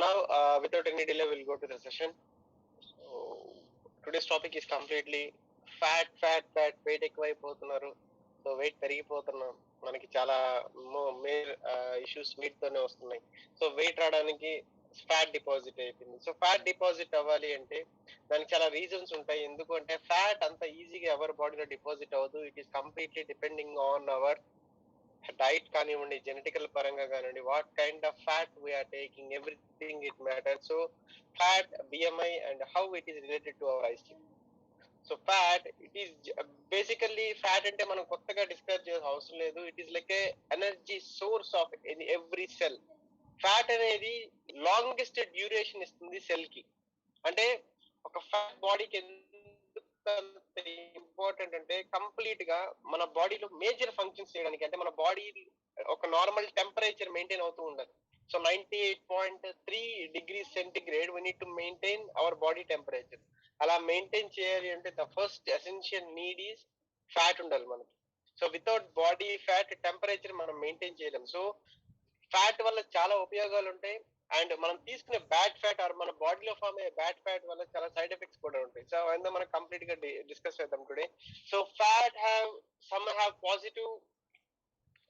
now, without any delay, we'll go to the session. So, today's topic is completely fat, weight ఎక్కువైపోతున్నారు. So weight పెరిగిపోతున్నాం. మనకి చాలా major issues weight తోనే వస్తున్నాయి. So weight రావడానికి fat deposit అయిపోయింది. So fat deposit అవ్వాలి అంటే దానికి చాలా రీజన్స్ ఉంటాయి. ఎందుకు అంటే ఫ్యాట్ అంత ఈజీగా ఎవరి బాడీలో డిపాజిట్ అవ్వదు. It is completely depending on our diet కానివ్వండి, జెనెటికల్ పరంగా కానివ్వండి, what kind of fat we are taking, everything it matter. So fat, BMI and how it is related to our eating. So fat it is basically fat అంటే మనం కొత్తగా discuss చేయాల్సిన అవసరం లేదు. It is like a energy source of every cell. Fat అనేది longest duration ఇస్తుంది cell కి. అంటే ఒక ఫ్యాట్ బాడీకి ఇంపార్టెంట్ అంటే కంప్లీట్ గా మన బాడీలో మేజర్ ఫంక్షన్స్ చేయడానికి, అంటే మన బాడీ ఒక నార్మల్ టెంపరేచర్ మెయింటైన్ అవుతూ ఉండాలి. So 98.3 degrees centigrade we need to maintain our body temperature. అలా మెయింటైన్ చేయాలి అంటే the first essential need is fat ఉండాలి మనకి. So without body fat temperature మనం మెయింటైన్ చేయలేం. సో ఫ్యాట్ వల్ల చాలా ఉపయోగాలు ఉంటాయి. అండ్ మనం తీసుకునే బ్యాడ్ ఫ్యాట్ ఆర్ మన బాడీలో ఫామ్ అయ్యే బ్యాడ్ ఫ్యాట్ వల్ల చాలా సైడ్ ఎఫెక్ట్స్ కూడా ఉంటాయి. సో అవన్నీ మనం కంప్లీట్ గా డిస్కస్ చేద్దాం today. So fat some have positive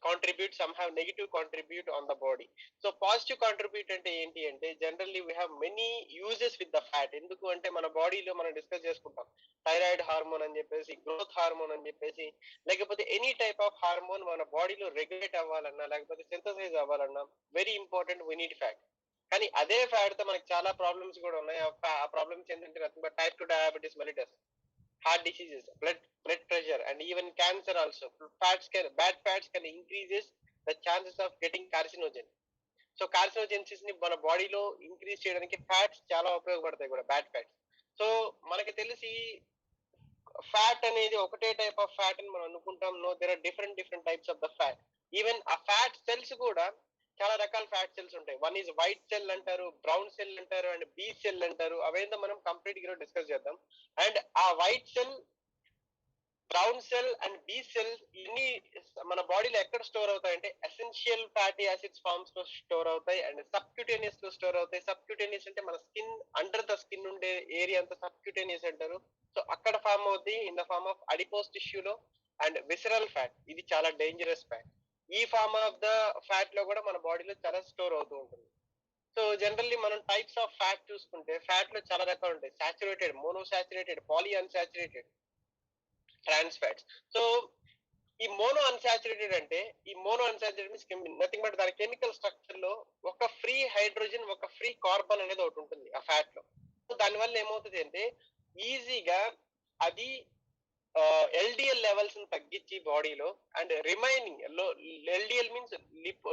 contribute, some have negative contribute on the body. So positive contribute అంటే ఏంటి అంటే generally we have many uses with the fat. ఎందుకు అంటే మన బాడీలో మనం డిస్కస్ చేసుకుంటాం థైరాయిడ్ హార్మోన్ అని చెప్పేసి, గ్రోత్ హార్మోన్ అని చెప్పేసి, లేకపోతే ఎనీ టైప్ ఆఫ్ హార్మోన్ మన బాడీలో రెగ్యులేట్ అవ్వాలన్నా లేకపోతే సింథసైజ్ అవ్వాలన్నా very important we need fat. కానీ అదే ఫ్యాట్ తో మనకి చాలా ప్రాబ్లమ్స్ కూడా ఉన్నాయి. ఆ ప్రాబ్లమ్స్ ఏంటంటే type 2 diabetes, mellitus, heart diseases, blood pressure, and even cancer also. Bad fats can increases the chances of getting carcinogen. So carcinogenesis ని మన బాడీలో ఇంక్రీజ్ చేయడానికి ఫ్యాట్స్ చాలా ఉపయోగపడతాయి కూడా, బ్యాడ్ ఫ్యాట్స్. సో మనకి తెలిసి ఫ్యాట్ అనేది ఒకటే టైప్ ఆఫ్ ఫ్యాట్ అని మనం అనుకుంటాం. No, there are different types of the fat. Even ఆ ఫ్యాట్ సెల్స్ కూడా చాలా రకాల ఫ్యాట్ సెల్స్ ఉంటాయి. వన్ ఈజ్ వైట్ సెల్ అంటారు, బ్రౌన్ సెల్ అంటారు, అండ్ బీ సెల్ అంటారు. అవేందో మనం కంప్లీట్ గా డిస్కస్ చేద్దాం. అండ్ ఆ white cell, brown cell and B cell ఇన్ని మన బాడీలో ఎక్కడ స్టోర్ అవుతాయి అంటే ఎసెన్షియల్ ఫ్యాటీ యాసిడ్స్ ఫార్మ్స్ లో స్టోర్ అవుతాయి అండ్ సబ్క్యూటేనియస్ లో స్టోర్ అవుతాయి. సబ్క్యూటేనియస్ అంటే మన స్కిన్, అండర్ ద స్కిన్ ఉండే ఏరియా అంతా సబ్క్యూటేనియస్ అంటారు. సో అక్కడ ఫార్మ్ అవుతుంది in the form of adipose టిష్యూలో. అండ్ విసరల్ ఫ్యాట్, ఇది చాలా డేంజరస్ ఫ్యాట్. ఈ ఫార్మ్ ఆఫ్ ద ఫ్యాట్ లో కూడా మన బాడీలో చాలా స్టోర్ అవుతూ ఉంటుంది. సో జనరల్లీ మనం టైప్స్ ఆఫ్ ఫ్యాట్ చూసుకుంటే ఫ్యాట్ లో చాలా రకాలు ఉంటాయి. Saturated, monosaturated, poly unsaturated, trans fats. So ఈ మోనో అన్సాచురేటెడ్ అంటే, ఈ mono unsaturated means nothing but దాని కెమికల్ స్ట్రక్చర్ లో ఒక ఫ్రీ హైడ్రోజన్, ఒక ఫ్రీ కార్బన్ అనేది ఒకటి ఉంటుంది ఆ ఫ్యాట్ లో. సో దానివల్ల ఏమవుతుంది అంటే ఈజీగా అది ఎల్డిఎల్ లెవెల్స్ తగ్గించి బాడీలో, and remaining LDL means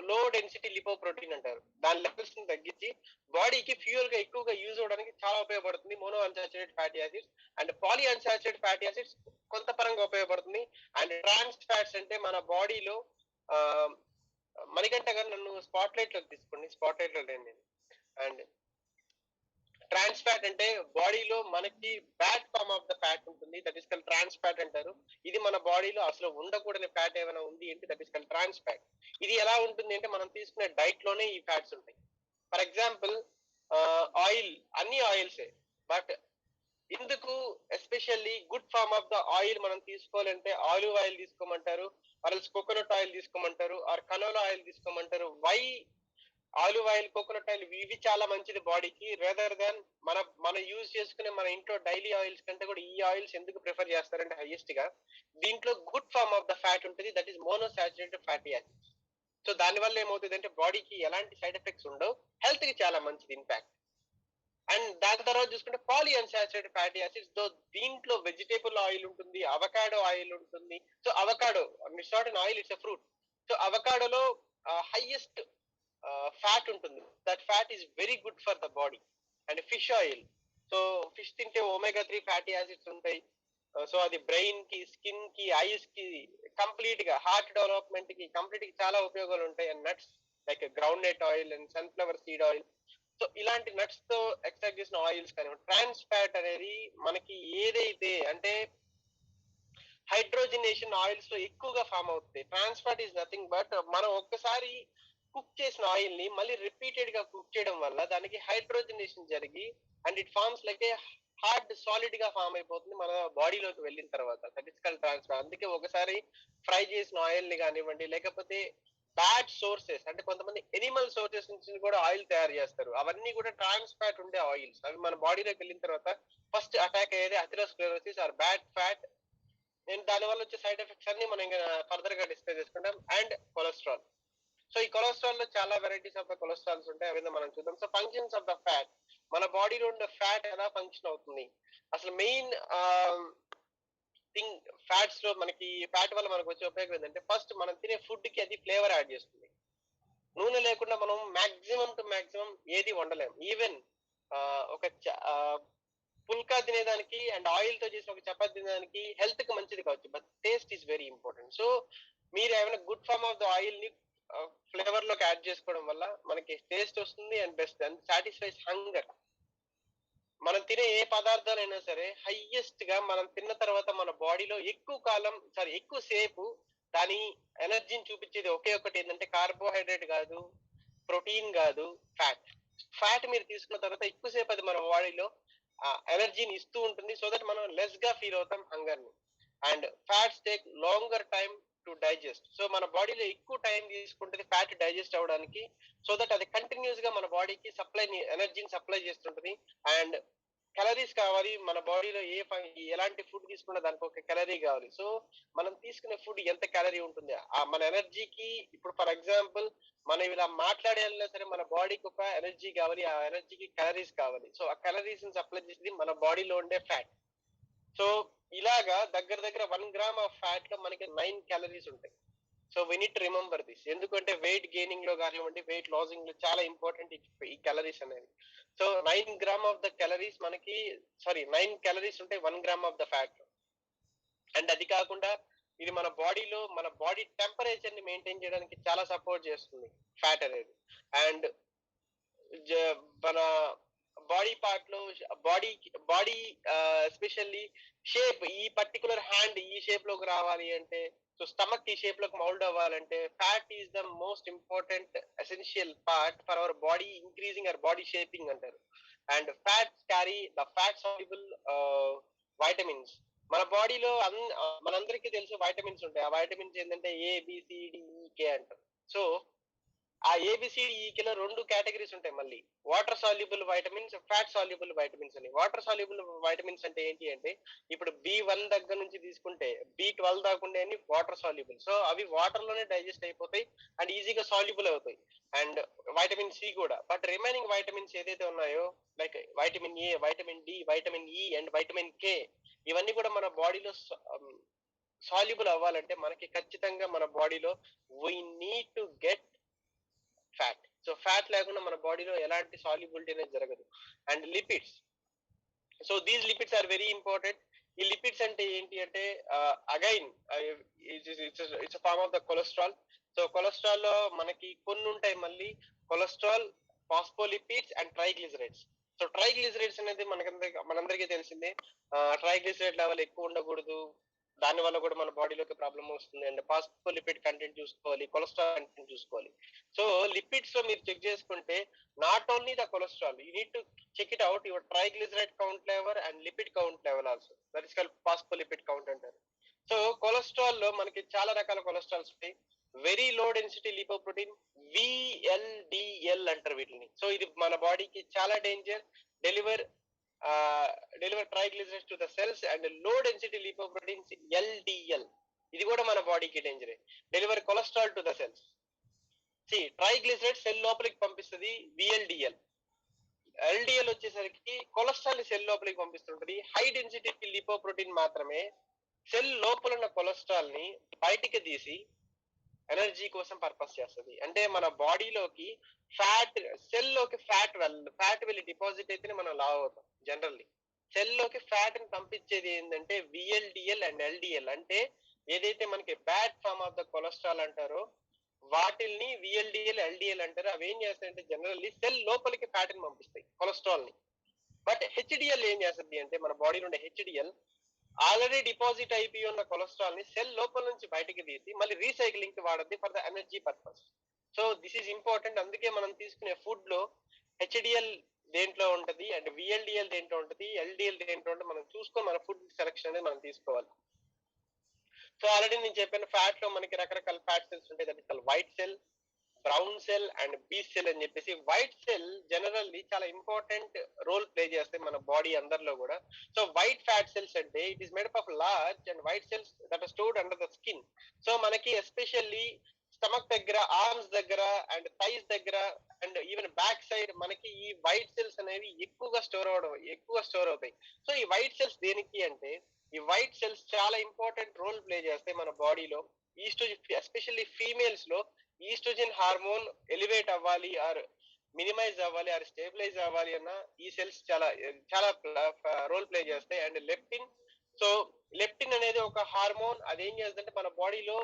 low density lipoprotein అంటారు, దాని లెవెల్స్ తగ్గించి బాడీకి ఫ్యూయల్ గా ఎక్కువగా యూజ్ అవడానికి చాలా ఉపయోగపడుతుంది mono unsaturated fatty acids. And poly unsaturated fatty acids కొంత పరంగా ఉపయోగపడుతుంది. అండ్ ట్రాన్స్ ఫ్యాట్స్ అంటే మన బాడీలో మణికంఠ గారు నన్ను స్పాట్ లైట్ లో తీసుకోండి, స్పాట్ లైట్ లో లేని. అండ్ ట్రాన్స్ ఫ్యాట్ అంటే బాడీలో మనకి bad form of the fat ఉంటుంది, that is called trans fat అంటారు. ఇది మన బాడీలో అసలు ఉండకూడని ఫ్యాట్ ఏమైనా ఉంది అంటే that is called trans fat. ఇది ఎలా ఉంటుంది అంటే మనం తీసుకునే డైట్ లోనే ఈ ఫ్యాట్స్ ఉంటాయి. ఫర్ ఎగ్జాంపుల్ ఆయిల్, అన్ని ఆయిల్సే, బట్ ఇందుకు especially good form of the oil మనం తీసుకోవాలంటే ఆలివ్ ఆయిల్ తీసుకోమంటారు, ఆర్ఎల్స్ కోకోనట్ ఆయిల్ తీసుకోమంటారు, ఆర్ కనోలా ఆయిల్ తీసుకోమంటారు. Why olive oil, coconut oil ఇవి చాలా మంచిది బాడీకి, రేదర్ దాన్ మన యూజ్ చేసుకునే మన ఇంట్లో డైలీ ఆయిల్స్ కంటే కూడా ఈ ఆయిల్స్ ఎందుకు ప్రిఫర్ చేస్తారంటే హైయెస్ట్ గా దీంట్లో good form of the fat ఉంటుంది, that is monosaturated fatty acids. So దానివల్ల ఏమవుతుంది అంటే బాడీకి ఎలాంటి సైడ్ ఎఫెక్ట్స్ ఉండవు, హెల్త్ కి చాలా మంచిది ఇన్ఫాక్ట్. అండ్ దాని తర్వాత చూసుకుంటే పాలీ అన్సాచురేటెడ్ ఫ్యాటీ యాసిడ్స్, దీంట్లో వెజిటేబుల్ ఆయిల్ ఉంటుంది, అవకాడో ఆయిల్ ఉంటుంది. So avocado it's not an oil, it's a fruit. So అవకాడోలో హైయెస్ట్ ఫ్యాట్ ఉంటుంది, that fat is very good for the body. And fish oil, so fish తింటే omega 3 fatty acids ఉంటాయి. So అది brain కి, skin కి, eyes కి, complete గా heart development కి కంప్లీట్ గా చాలా ఉపయోగాలు ఉంటాయి. And nuts like ground nut oil and sunflower seed oil, so ఇలాంటి నట్స్ తో ఎక్స్ట్రాక్ట్ చేసిన ఆయిల్స్ కానీ. ట్రాన్స్ ఫ్యాట్ అనేది మనకి ఏదైతే అంటే హైడ్రోజనేషన్ ఆయిల్స్ లో ఎక్కువగా ఫామ్ అవుతుంది. Trans fat is nothing but మనం ఒక్కసారి కుక్ చేసిన ఆయిల్ ని మళ్ళీ రిపీటెడ్ గా కుక్ చేయడం వల్ల దానికి హైడ్రోజనేషన్ జరిగి and it forms like a hard solid గా ఫామ్ అయిపోతుంది మన బాడీలోకి వెళ్ళిన తర్వాత ఫిజికల్ ట్రాన్స్ఫర్. అందుకే ఒకసారి ఫ్రై చేసిన ఆయిల్ ని కానివ్వండి, లేకపోతే బ్యాడ్ సోర్సెస్ అంటే కొంతమంది ఎనిమల్ సోర్సెస్ నుంచి కూడా ఆయిల్ తయారు చేస్తారు. అవన్నీ కూడా ట్రాన్స్ ఫ్యాట్ ఉండే ఆయిల్స్. అవి మన బాడీలోకి వెళ్ళిన తర్వాత ఫస్ట్ అటాక్ అయ్యేది అథెరోస్క్లెరోసిస్ ఆర్ బ్యాడ్ ఫ్యాట్. నేను దాని వల్ల వచ్చే సైడ్ ఎఫెక్ట్స్ అన్ని మనం ఇంకా ఫర్దర్ గా డిస్కస్ చేసుకుంటాం. And cholesterol. సో ఈ కొలెస్ట్రాల్ లో చాలా వెరైటీస్ ఆఫ్ ద కొలెస్ట్రాల్స్ ఉంటాయి, అవన్నీ మనం చూద్దాం. So functions of the fat, మన బాడీలో ఉండే ఫ్యాట్ ఎలా ఫంక్షన్ అవుతుంది, అసలు మెయిన్ థింగ్ ఫ్యాట్స్ లో మనకి ఫ్యాట్ వల్ల మనకు వచ్చే ఉపయోగం ఏంటంటే ఫస్ట్ మనం తినే ఫుడ్ కి అది ఫ్లేవర్ యాడ్ చేస్తుంది. నూనె లేకుండా మనం మాక్సిమం టు మాక్సిమం ఏది వండలేం. ఈవెన్ ఒక పుల్కా తినేదానికి అండ్ ఆయిల్ తో చేసిన ఒక చపాతి తినేదానికి హెల్త్ కి మంచిది కావచ్చు, but taste is very important. So మీరు ఏమైనా good form of the oil ని ఫ్లేవర్ లోకి యాడ్ చేసుకోవడం వల్ల మనకి టేస్ట్ వస్తుంది and best and satisfies hunger. మనం తినే ఏ పదార్థాలైనా సరే హైయెస్ట్ గా మనం తిన్న తర్వాత మన బాడీలో ఎక్కువ సేపు దాని ఎనర్జీని చూపించేది ఒకే ఒకటి ఏంటంటే కార్బోహైడ్రేట్ కాదు, ప్రోటీన్ కాదు, ఫ్యాట్. ఫ్యాట్ మీరు తీసుకున్న తర్వాత ఎక్కువసేపు అది మన బాడీలో ఎనర్జీని ఇస్తూ ఉంటుంది. సో దట్ మనం లెస్ గా ఫీల్ అవుతాం హంగర్ ని. And fats take longer time to digest. So మన బాడీలో ఎక్కువ టైం తీసుకుంటుంది ఫ్యాట్ డైజెస్ట్ అవడానికి. సో దట్ అది కంటిన్యూస్ గా మన బాడీకి ఎనర్జీని సప్లై చేస్తుంటుంది. అండ్ క్యాలరీస్ కావాలి మన బాడీలో ఎలాంటి ఫుడ్ తీసుకున్నా దానికి ఒక క్యాలరీ కావాలి. సో మనం తీసుకునే ఫుడ్ ఎంత క్యాలరీ ఉంటుంది మన ఎనర్జీకి. ఇప్పుడు ఫర్ ఎగ్జాంపుల్ మనం ఇలా మాట్లాడేయాలన్నా సరే మన బాడీకి ఒక ఎనర్జీ కావాలి, ఆ ఎనర్జీకి క్యాలరీస్ కావాలి. సో ఆ క్యాలరీస్ సప్లై చేసేది మన బాడీలో ఉండే ఫ్యాట్. సో ఇలాగా దగ్గర దగ్గర 1 గ్రామ్ ఆఫ్ ఫ్యాట్ లో మనకి 9 క్యాలరీస్ ఉంటాయి. So we need to remember this. ఎందుకంటే వెయిట్ గెయినింగ్ లో కానివ్వండి, వెయిట్ లాసింగ్ లో చాలా ఇంపార్టెంట్ ఈ క్యాలరీస్ అనేది. So 9 gram of the calories 9 calories ఉంటాయి 1 gram of the fat. And అది కాకుండా ఇది మన బాడీలో మన బాడీ టెంపరేచర్ ని మెయింటైన్ చేయడానికి చాలా సపోర్ట్ చేస్తుంది ఫ్యాట్ అనేది. అండ్ మన బాడీ పార్ట్ లో బాడీ ఎస్పెషల్లీ షేప్, ఈ పర్టికులర్ హ్యాండ్ ఈ షేప్ లోకి రావాలి అంటే, సో స్టమక్ ఈ షేప్ లోకి మౌల్డ్ అవ్వాలంటే fat is the most important essential part for our body increasing our body shaping అంటారు. And fats carry the fat soluble vitamins. మన బాడీలో మనందరికీ తెలుసు వైటమిన్స్ ఉంటాయి. ఆ వైటమిన్స్ ఏంటంటే ABCDEK అంటారు. సో ఆ ABCDEKలో 2 కేటగిరీస్ ఉంటాయి. మళ్ళీ water soluble vitamins, fat soluble vitamins అని. వాటర్ సాల్యుబుల్ వైటమిన్స్ అంటే ఏంటి అంటే ఇప్పుడు B1 దగ్గర నుంచి తీసుకుంటే B12 దాకా ఉండేవి వాటర్ సాల్యుబుల్. సో అవి వాటర్ లోనే డైజెస్ట్ అయిపోతాయి అండ్ ఈజీగా సాల్యుబుల్ అవుతాయి. అండ్ వైటమిన్ C కూడా. బట్ రిమైనింగ్ వైటమిన్స్ ఏదైతే ఉన్నాయో like vitamin A, vitamin D, vitamin E and vitamin K, ఇవన్నీ కూడా మన బాడీలో సాల్యుబుల్ అవ్వాలంటే మనకి ఖచ్చితంగా మన బాడీలో we need to get fat. So fat లేకుండా మన బాడీలో ఎలాంటి సాల్యుబిలిటీ అనేది జరగదు. And lipids. So these lipids are very important. ఈ లిపిడ్స్ అంటే ఏంటి అంటే again it's form of the cholesterol. So cholesterol లో మనకి కొన్ని ఉంటాయి మళ్ళీ cholesterol, phospholipids and triglycerides. So triglycerides అనేది మనందరికీ తెలిసిందే. ట్రైగ్లిజరైడ్ లెవెల్ ఎక్కువ ఉండకూడదు, దాని వల్ల కూడా మన బాడీలోకి ప్రాబ్లమ్ వస్తుంది. అండ్ ఫాస్ఫోలిపిడ్ కంటెంట్ చూసుకోవాలి, కొలెస్ట్రాల్ కంటెంట్ చూసుకోవాలి. సో లిపిడ్స్ లో మీరు చెక్ చేసుకుంటే not only the cholesterol, you need to check it out your triglyceride count level and lipid count level also. That is called phospholipid count అంటారు. So cholesterol లో మనకి చాలా రకాల cholesterols ఉంటాయి. Very low density lipoprotein, VLDL అంటారు వీటిని. So ఇది మన బాడీకి చాలా danger. Deliver triglycerides to the cells. And low density lipoproteins LDL, ఇది కూడా మన బాడీకి డేంజరే. Deliver cholesterol to the cells. Triglyceride cell లోపలికి పంపిస్తుంది VLDL. LDL వచ్చేసరికి కొలెస్ట్రాల్ సెల్ లోపలికి పంపిస్తుంటది. హై డెన్సిటీ లిపోప్రోటీన్ మాత్రమే సెల్ లోపల ఉన్న కొలెస్ట్రాల్ ని బయటికి తీసి ఎనర్జీ కోసం పర్పస్ చేస్తుంది. అంటే మన బాడీలోకి సెల్ లోకి ఫ్యాట్ వెళ్ళి డిపాజిట్ అయితేనే మనం లావ్ అవుతాం. జనరల్లీ సెల్ లోకి ఫ్యాట్ ని పంపించేది ఏంటంటే VLDL అండ్ LDL. అంటే ఏదైతే మనకి bad form of the cholesterol అంటారో వాటిల్ని VLDL, LDL అంటారు. అవి ఏం చేస్తాయంటే జనరల్లీ సెల్ లోపలికి ఫ్యాట్ ని పంపిస్తాయి, కొలెస్ట్రాల్ ని. బట్ HDL ఏం చేస్తుంది అంటే మన బాడీలో ఉండే HDL ఆల్రెడీ డిపాజిట్ అయిపోయి ఉన్న కొలెస్ట్రాల్ ని సెల్ లోపల నుంచి బయటకి తీసి మళ్ళీ రీసైక్లింగ్ కి వాడద్ది for the energy purpose. So this is important. అందుకే మనం తీసుకునే ఫుడ్ లో హెచ్డిఎల్ దేంట్లో ఉంటది అండ్ విఎల్డిఎల్ దేంట్లో ఉంటది, ఎల్డిఎల్ దేంట్లో ఉంటది మనం చూసుకొని మన ఫుడ్ సెలెక్షన్ అనేది మనం తీసుకోవాలి. సో ఆల్రెడీ నేను చెప్పాను, ఫ్యాట్ లో మనకి రకరకాల ఫ్యాట్ సెల్స్ ఉంటాయి. That is white cell, brown cell and B cell అని చెప్పేసి. వైట్ సెల్ జనరల్లీ చాలా ఇంపార్టెంట్ రోల్ ప్లే చేస్తాయి మన బాడీ అందరిలో కూడా. సో వైట్ ఫ్యాట్ సెల్స్ అంటే it is made up of large and white cells that are stored under the skin. So మనకి especially stomach దగ్గర, ఆర్మ్స్ దగ్గర అండ్ థైస్ దగ్గర అండ్ ఈవెన్ బ్యాక్ సైడ్ మనకి ఈ వైట్ సెల్స్ అనేవి ఎక్కువగా స్టోర్ అవుతాయి. సో ఈ వైట్ సెల్స్ దేనికి అంటే, ఈ వైట్ సెల్స్ చాలా ఇంపార్టెంట్ రోల్ ప్లే చేస్తాయి మన బాడీలో. ఈస్ట్రోజన్ ఎస్పెషల్లీ ఫీమేల్స్ లో ఈస్ట్రోజన్ హార్మోన్ ఎలివేట్ అవ్వాలి ఆర్ మినిమైజ్ అవ్వాలి ఆర్ స్టేబిలైజ్ అవ్వాలి అన్న ఈ సెల్స్ చాలా చాలా రోల్ ప్లే చేస్తాయి. అండ్ లెప్టిన్, సో లెప్టిన్ అనేది ఒక హార్మోన్. అదేం చేస్తుందంటే మన బాడీలో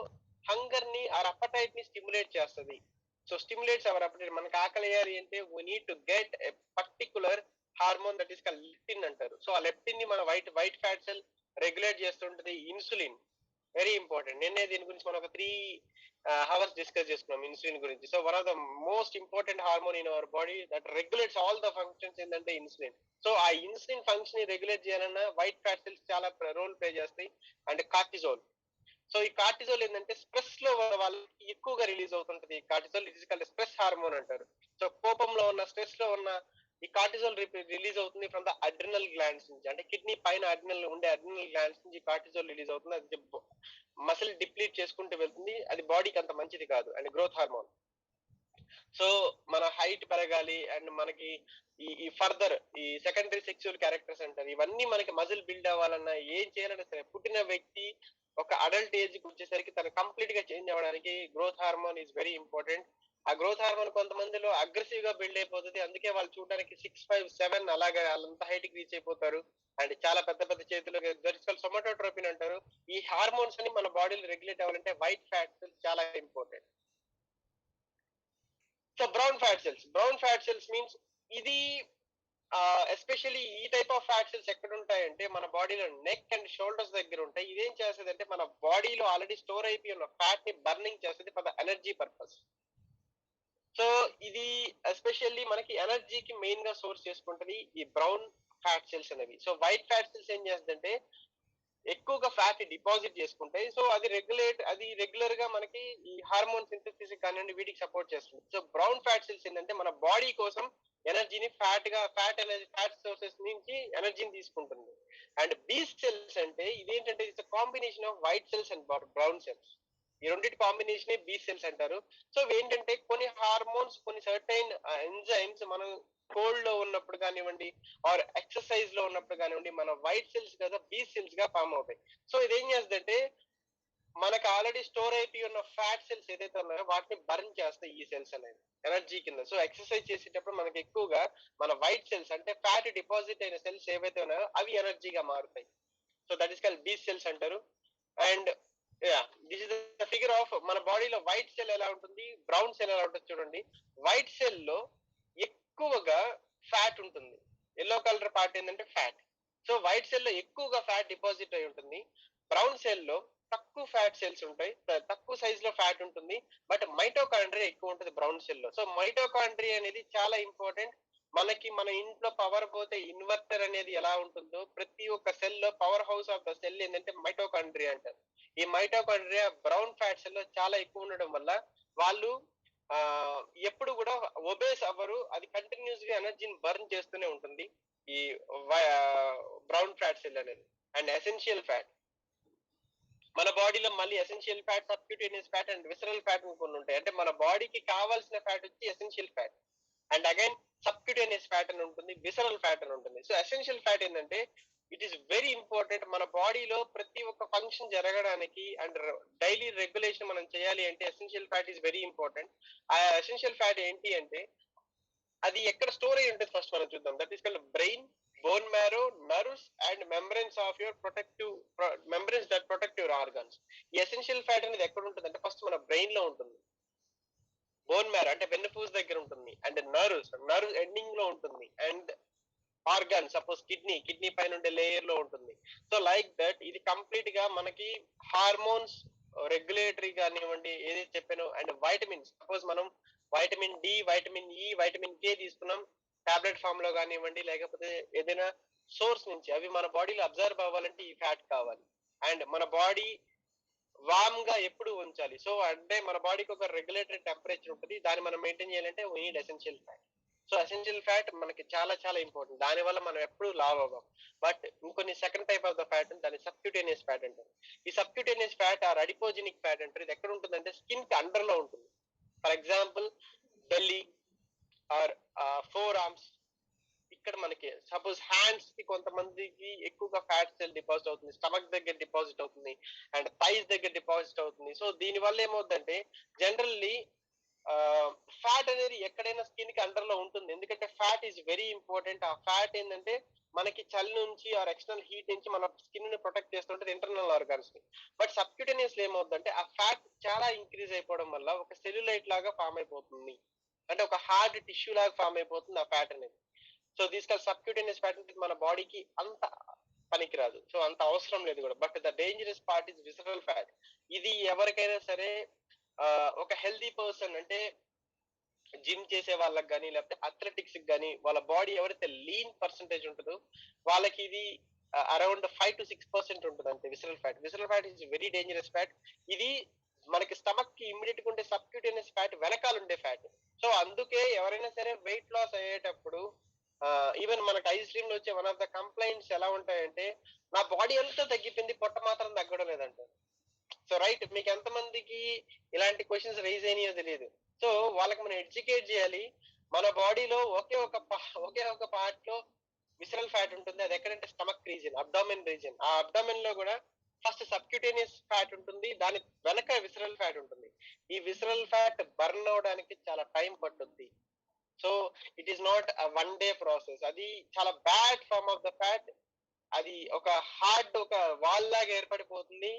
హంగర్ ని ఆర్ అపటైట్ ని స్టిమ్యులేట్ చేస్తుంది. So stimulates our appetite. మనకి ఆకలి వేయాలి అంటే we need to get a particular hormone that is called leptin అంటారు. సో ఆ లెప్టిన్ ని మన వైట్ ఫ్యాట్ సెల్ రెగ్యులేట్ చేస్తుంటది. Insulin very important. నిన్నే దీని గురించి మనం ఒక 3 hours డిస్కస్ చేసుకున్నాం ఇన్సులిన్ గురించి. So one of the most important hormone in our body that regulates all the functions ఏంటంటే ఇన్సులిన్. సో ఆ ఇన్సులిన్ ఫంక్షన్ ని రెగ్యులేట్ చేయాలన్నా వైట్ ఫ్యాట్ సెల్స్ చాలా రోల్ ప్లే చేస్తాయి. And cortisol. సో ఈ cortisol ఏంటంటే స్ట్రెస్ లో వాళ్ళకి ఎక్కువగా release అవుతుంటది. Cortisol it is called stress hormone అంటారు. సో కోపంలో ఉన్న, స్ట్రెస్ లో ఉన్న ఈ కార్టిజోల్ రిలీజ్ అవుతుంది ఫ్రమ్ ద అడ్రినల్ గ్లాండ్స్ నుంచి. అంటే కిడ్నీ పైన అడ్రినల్ గ్లాండ్స్ నుంచి కార్టిజోల్ రిలీజ్ అవుతుంది. అది మసిల్ డిప్లీట్ చేసుకుంటూ వెళ్తుంది. అది బాడీకి అంత మంచిది కాదు. And growth hormone. సో మన హైట్ పెరగాలి అండ్ మనకి ఈ ఫర్దర్ ఈ సెకండరీ సెక్సువల్ క్యారెక్టర్స్ అంటారు, ఇవన్నీ మనకి మజిల్ బిల్డ్ అవ్వాలన్నా ఏం చేయాలన్నా సరే పుట్టిన వ్యక్తి ఒక అడల్ట్ ఏజ్ కి వచ్చేసరికి తను కంప్లీట్ గా చేంజ్ అవ్వడానికి growth hormone is very important. ఆ గ్రోత్ హార్మోన్ కొంతమందిలో అగ్రెసివ్ గా బిల్డ్ అయిపోతుంది. అందుకే వాళ్ళు చూడడానికి 6'5'7" అలాగా వాళ్ళంతా హైట్ కి రీచ్ అయిపోతారు. అండ్ చాలా పెద్ద పెద్ద చేతులు సొమాటోట్రోపిన్ అంటారు. ఈ హార్మోన్స్ అని మన బాడీలో రెగ్యులేట్ అవ్వాలంటే వైట్ ఫ్యాట్ సెల్స్ చాలా important. So brown fat cells means ఇది ఎస్పెషల్లీ ఈ టైప్ ఆఫ్ ఫ్యాట్ సెల్స్ ఎక్కడ ఉంటాయంటే మన బాడీలో నెక్ అండ్ షోల్డర్స్ దగ్గర ఉంటాయి. ఇదేం చేస్తుంది అంటే మన బాడీలో ఆల్రెడీ స్టోర్ అయిపోయి ఉన్న ఫ్యాట్ ని బర్నింగ్ చేస్తుంది for the energy purpose. So ఇది ఎస్పెషల్లీ మనకి ఎనర్జీకి మెయిన్ గా సోర్స్ చేసుకుంటది ఈ బ్రౌన్ ఫ్యాట్ సెల్స్ అనేవి. సో వైట్ ఫ్యాట్ సెల్స్ ఏం చేస్తుందంటే ఎక్కువగా ఫ్యాట్ డిపాజిట్ చేసుకుంటాయి. సో అది రెగ్యులర్ గా మనకి ఈ హార్మోన్ సింథసిస్ కానివ్వండి వీటికి సపోర్ట్ చేస్తుంది. సో బ్రౌన్ ఫ్యాట్ సెల్స్ ఏంటంటే మన బాడీ కోసం ఎనర్జీని ఫ్యాట్ సోర్సెస్ నుంచి ఎనర్జీని తీసుకుంటుంది. అండ్ బీ సెల్స్ అంటే ఇదేంటంటే it's combination off white cells and brown cells. ఈ రెండింటి కాంబినేషన్ బీ సెల్స్ అంటారు. సో ఏంటంటే కొన్ని హార్మోన్స్, కొన్ని సర్టైన్ ఎంజైమ్స్ మనం కోల్డ్ లో ఉన్నప్పుడు కానివ్వండి ఆర్ ఎక్సర్సైజ్ లో ఉన్నప్పుడు కానివ్వండి మన వైట్ సెల్స్ కదా బీ సెల్స్ గా ఫామ్ అవుతాయి. సో ఇదేం చేస్తుందంటే మనకు ఆల్రెడీ స్టోర్ అయిపోయి ఉన్న ఫ్యాట్ సెల్స్ ఏదైతే ఉన్నాయో వాటిని బర్న్ చేస్తాయి ఈ సెల్స్ అనేది ఎనర్జీ కింద. సో ఎక్సర్సైజ్ చేసేటప్పుడు మనకి ఎక్కువగా మన వైట్ సెల్స్ అంటే ఫ్యాట్ డిపాజిట్ అయిన సెల్స్ ఏవైతే ఉన్నాయో అవి ఎనర్జీగా మారుతాయి. So that is called B cells అంటారు. And this is the figure of మన బాడీలో వైట్ సెల్ ఎలా ఉంటుంది, బ్రౌన్ సెల్ ఎలా ఉంటుంది చూడండి. వైట్ సెల్ లో ఎక్కువగా ఫ్యాట్ ఉంటుంది. ఎల్లో కలర్ పార్ట్ ఏంటంటే ఫ్యాట్. సో వైట్ సెల్ లో ఎక్కువగా ఫ్యాట్ డిపాజిట్ అయి ఉంటుంది. బ్రౌన్ సెల్ లో తక్కువ ఫ్యాట్ సెల్స్ ఉంటాయి, తక్కువ సైజ్ లో ఫ్యాట్ ఉంటుంది. బట్ మైటోకాండ్రియా ఎక్కువ ఉంటుంది బ్రౌన్ సెల్ లో. సో మైటోకాండ్రియా అనేది చాలా ఇంపార్టెంట్. మనకి మన ఇంట్లో పవర్ పోతే ఇన్వర్టర్ అనేది ఎలా ఉంటుందో ప్రతి ఒక్క సెల్ లో power house of the cell ఏంటంటే మైటోకాండ్రియా అంటారు. ఈ మైటోకాండ్రియా బ్రౌన్ ఫ్యాట్ సెల్ లో చాలా ఎక్కువ ఉండడం వల్ల వాళ్ళు ఎప్పుడు కూడా ఒబేస్ అవ్వరు. అది కంటిన్యూస్ గా ఎనర్జీని బర్న్ చేస్తూనే ఉంటుంది ఈ బ్రౌన్ ఫ్యాట్ సెల్ అనేది. అండ్ ఎసెన్షియల్ ఫ్యాట్ మన బాడీలో మళ్ళీ essential fat, subcutaneous fat and visceral fat కొన్ని ఉంటాయి. అంటే మన బాడీకి కావాల్సిన ఫ్యాట్ వచ్చి essential fat and again subcutaneous fat అని ఉంటుంది, విసరల్ ఫ్యాట్ అని ఉంటుంది. సో ఎసెన్షియల్ ఫ్యాట్ ఏంటంటే ఇట్ ఈస్ వెరీ ఇంపార్టెంట్. మన బాడీలో ప్రతి ఒక్క ఫంక్షన్ జరగడానికి అండ్ డైలీ రెగ్యులేషన్ మనం చేయాలి అంటే essential fat is very important. ఆ ఎసెన్షియల్ ఫ్యాట్ ఏంటి అంటే అది ఎక్కడ స్టోర్ అయ్యి ఉంటుంది ఫస్ట్ మనం చూద్దాం. That is called brain, bone marrow, nerves and membranes of your membranes that protect your organs. ఈ ఎసెన్షియల్ ఫ్యాట్ అనేది ఎక్కడ ఉంటుంది అంటే ఫస్ట్ మన బ్రెయిన్ లో ఉంటుంది, బోన్ మ్యారో అంటే వెన్నుపూస దగ్గర ఉంటుంది, అండ్ నర్వ్ ఎండింగ్ లో ఉంటుంది, అండ్ ఆర్గాన్ సపోజ్ కిడ్నీ పైన ఉండే లేయర్ లో ఉంటుంది. సో లైక్ దట్ ఇది కంప్లీట్ గా మనకి హార్మోన్స్ రెగ్యులేటరీ కానివ్వండి, ఏదైతే చెప్పానో, అండ్ వైటమిన్స్. సపోజ్ మనం vitamin D, vitamin E, vitamin K తీసుకున్నాం టాబ్లెట్ ఫామ్ లో కానివ్వండి, లేకపోతే ఏదైనా సోర్స్ నుంచి, అవి మన బాడీలో అబ్జర్వ్ అవ్వాలంటే ఈ ఫ్యాట్ కావాలి. అండ్ మన బాడీ వామ్ గా ఎప్పుడు ఉంచాలి. సో అంటే మన బాడీకి ఒక రెగ్యులేటరీ టెంపరేచర్ ఉంటుంది, దాన్ని మనం మెయింటైన్ చేయాలంటే we need essential fat. So essential fat మనకి చాలా చాలా ఇంపార్టెంట్, దాని వల్ల మనం ఎప్పుడు లావ్ అవ్వం. బట్ ఇంకొన్ని second type of the fat దాన్ని సబ్క్యూటేనియస్ ఫ్యాట్ అంటారు. ఈ subcutaneous fat or adipogenic fat అంటారు. ఇది ఎక్కడ ఉంటుందంటే స్కిన్ కి అండర్ లో ఉంటుంది. For example belly or forearms, ఇక్కడ మనకి సపోజ్ హ్యాండ్స్ కి కొంతమందికి ఎక్కువగా ఫ్యాట్ సెల్ డిపాజిట్ అవుతుంది, స్టమక్ దగ్గర డిపాజిట్ అవుతుంది, అండ్ థైస్ దగ్గర డిపాజిట్ అవుతుంది. సో దీని వల్ల ఏమవుతుందంటే జనరల్లీ ఫ్యాట్ అనేది ఎక్కడైనా స్కిన్ కి అండర్ లో ఉంటుంది, ఎందుకంటే ఫ్యాట్ ఈజ్ వెరీ ఇంపార్టెంట్. ఆ ఫ్యాట్ ఏంటంటే మనకి చలి నుంచి ఆర్ ఎక్స్టర్నల్ హీట్ నుంచి మన స్కిన్ ని ప్రొటెక్ట్ చేస్తుంటది, ఇంటర్నల్ ఆర్గాన్స్ ని. బట్ సబ్క్యూటేనియస్ లో ఏమవుతుందంటే ఆ ఫ్యాట్ చాలా ఇంక్రీజ్ అయిపోవడం వల్ల ఒక సెల్యులైట్ లాగా ఫామ్ అయిపోతుంది, అంటే ఒక హార్డ్ టిష్యూ లాగా ఫామ్ అయిపోతుంది ఆ ఫ్యాట్ అనేది. సో తీసుకెళ్ళి సబ్క్యూటేనియస్ ఫ్యాట్ మన బాడీకి అంత పనికిరాదు, సో అంత అవసరం లేదు కూడా. But the dangerous part is visceral fat. ఇది ఎవరికైనా సరే ఒక హెల్దీ పర్సన్ అంటే జిమ్ చేసే వాళ్ళకి కానీ, లేకపోతే అథ్లెటిక్స్ కానీ, వాళ్ళ బాడీ ఎవరైతే లీన్ పర్సంటేజ్ ఉంటుందో వాళ్ళకి ఇది అరౌండ్ 5 to 6% ఉంటుంది అంతే visceral fat. Visceral fat is very dangerous fat. ఇది మనకి స్టమక్ కి ఇమ్మీడియట్ గా ఉండే సబ్క్యూటేనియస్ ఫ్యాట్ వెనకాల ఉండే ఫ్యాట్. సో అందుకే ఎవరైనా సరే వెయిట్ లాస్ అయ్యేటప్పుడు ఈవెన్ మనకి ఐస్ క్రీమ్ లో వచ్చే వన్ ఆఫ్ ద కంప్లైంట్స్ ఎలా ఉంటాయంటే, నా బాడీ అంతా తగ్గిపోయింది, పొట్ట మాత్రం తగ్గడం లేదంటారు. సో రైట్, మీకు ఎంతమందికి ఇలాంటి క్వశ్చన్స్ రైజ్ అయినాయో తెలియదు. సో వాళ్ళకి మనం ఎడ్యుకేట్ చేయాలి. మన బాడీలో ఒకే ఒక పార్ట్ లో విసరల్ ఫ్యాట్ ఉంటుంది, అది ఎక్కడంటే స్టమక్ రీజియన్, అబ్డామిన్ రీజియన్. ఆ అబ్డామిన్ లో కూడా ఫస్ట్ సబ్క్యూటేనియస్ ఫ్యాట్ ఉంటుంది, దాని వెనక విసరల్ ఫ్యాట్ ఉంటుంది. ఈ విసరల్ ఫ్యాట్ బర్న్ అవడానికి చాలా టైం పట్టుద్ది. So it is not one day process. అది చాలా bad form of the fat. అది ఒక హార్డ్ ఒక వాల్ లాగా ఏర్పడిపోతుంది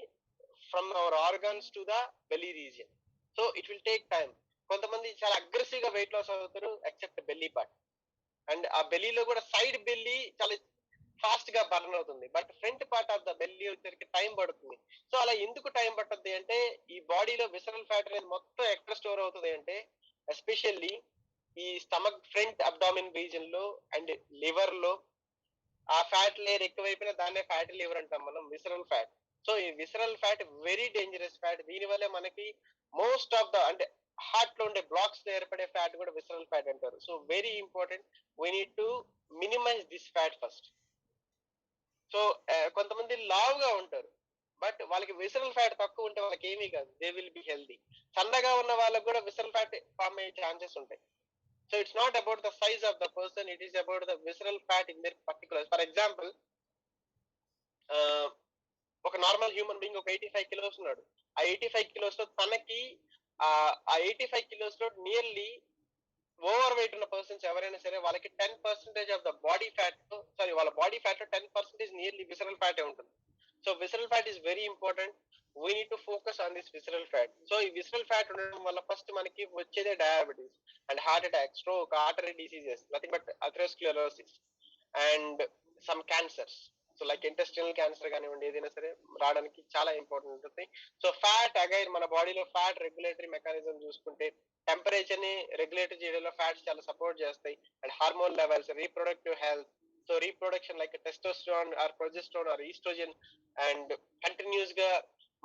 from our organs to the belly region. So it will take time. కొంతమంది చాలా అగ్రెసివ్ గా వెయిట్ లాస్ అవుతారు ఎక్సెప్ట్ బెల్లీ పార్ట్. అండ్ ఆ బెల్లీలో కూడా సైడ్ బెల్లీ చాలా ఫాస్ట్ గా బర్న్ అవుతుంది, but front part of the belly వచ్చేసరికి టైం పడుతుంది. సో అలా ఎందుకు టైం పడుతుంది అంటే, ఈ బాడీలో విసరల్ ఫ్యాట్ అనేది మొత్తం ఎక్కడ స్టోర్ అవుతుంది అంటే, ఎస్పెషల్లీ ఈ స్టమక్ ఫ్రంట్ అబ్డామిన్ రీజన్ లో అండ్ లివర్ లో. ఆ ఫ్యాట్ లేయర్ ఎక్కువైపోయినా దాన్నే ఫ్యాటీ లివర్ అంటాం మనం, విసరల్ ఫ్యాట్. సో ఈ visceral fat very dangerous fat. దీని వల్ల మనకి మోస్ట్ ఆఫ్ ద అంటే హార్ట్ లో ఉండే బ్లాక్స్ లో ఏర్పడే ఫ్యాట్ కూడా విసరల్ ఫ్యాట్ అంటారు. So very important, we need to minimize this fat first. So కొంతమంది లావుగా ఉంటారు, బట్ వాళ్ళకి విసరల్ ఫ్యాట్ తక్కువ ఉంటే వాళ్ళకి ఏమీ కాదు, దే విల్ బి హెల్దీ. సన్నగా ఉన్న వాళ్ళకి కూడా విసరల్ ఫ్యాట్ ఫామ్ అయ్యే ఛాన్సెస్ ఉంటాయి. So it's not about the size of the person, it is about the visceral fat in their particulars. For example, ఒక నార్మల్ హ్యూమన్ బీయింగ్ ఒక 85 kilos ఉన్నాడు. ఆ 85 కిలోస్ లో తనకి ఆ 85 కిలోస్ లో నియర్లీ ఓవర్ వెయిట్ ఉన్న పర్సన్స్ ఎవరైనా సరే వాళ్ళకి 10% of the body fat, sorry వాళ్ళ బాడీ ఫ్యాట్ లో 10% నియర్లీ విసరల్ ఫ్యాట్ ఉంటుంది. So visceral fat is very important. We need to focus on this visceral fat. So ఈ విసరల్ ఫ్యాట్ ఉండడం వల్ల ఫస్ట్ మనకి వచ్చేదే diabetes and heart attack, stroke, artery diseases, nothing but atherosclerosis and some cancers. So like intestinal cancer కానివ్వండి, ఏదైనా సరే రావడానికి చాలా ఇంపార్టెంట్ ఉంటుంది. సో ఫ్యాట్ అగైన్ మన బాడీలో ఫ్యాట్ రెగ్యులేటరీ మెకానిజం చూసుకుంటే టెంపరేచర్ ని రెగ్యులేట్ చేయడంలో ఫ్యాట్స్ చాలా సపోర్ట్ చేస్తాయి. And hormone levels, reproductive health, so reproduction like testosterone or progesterone or estrogen, and continuous గా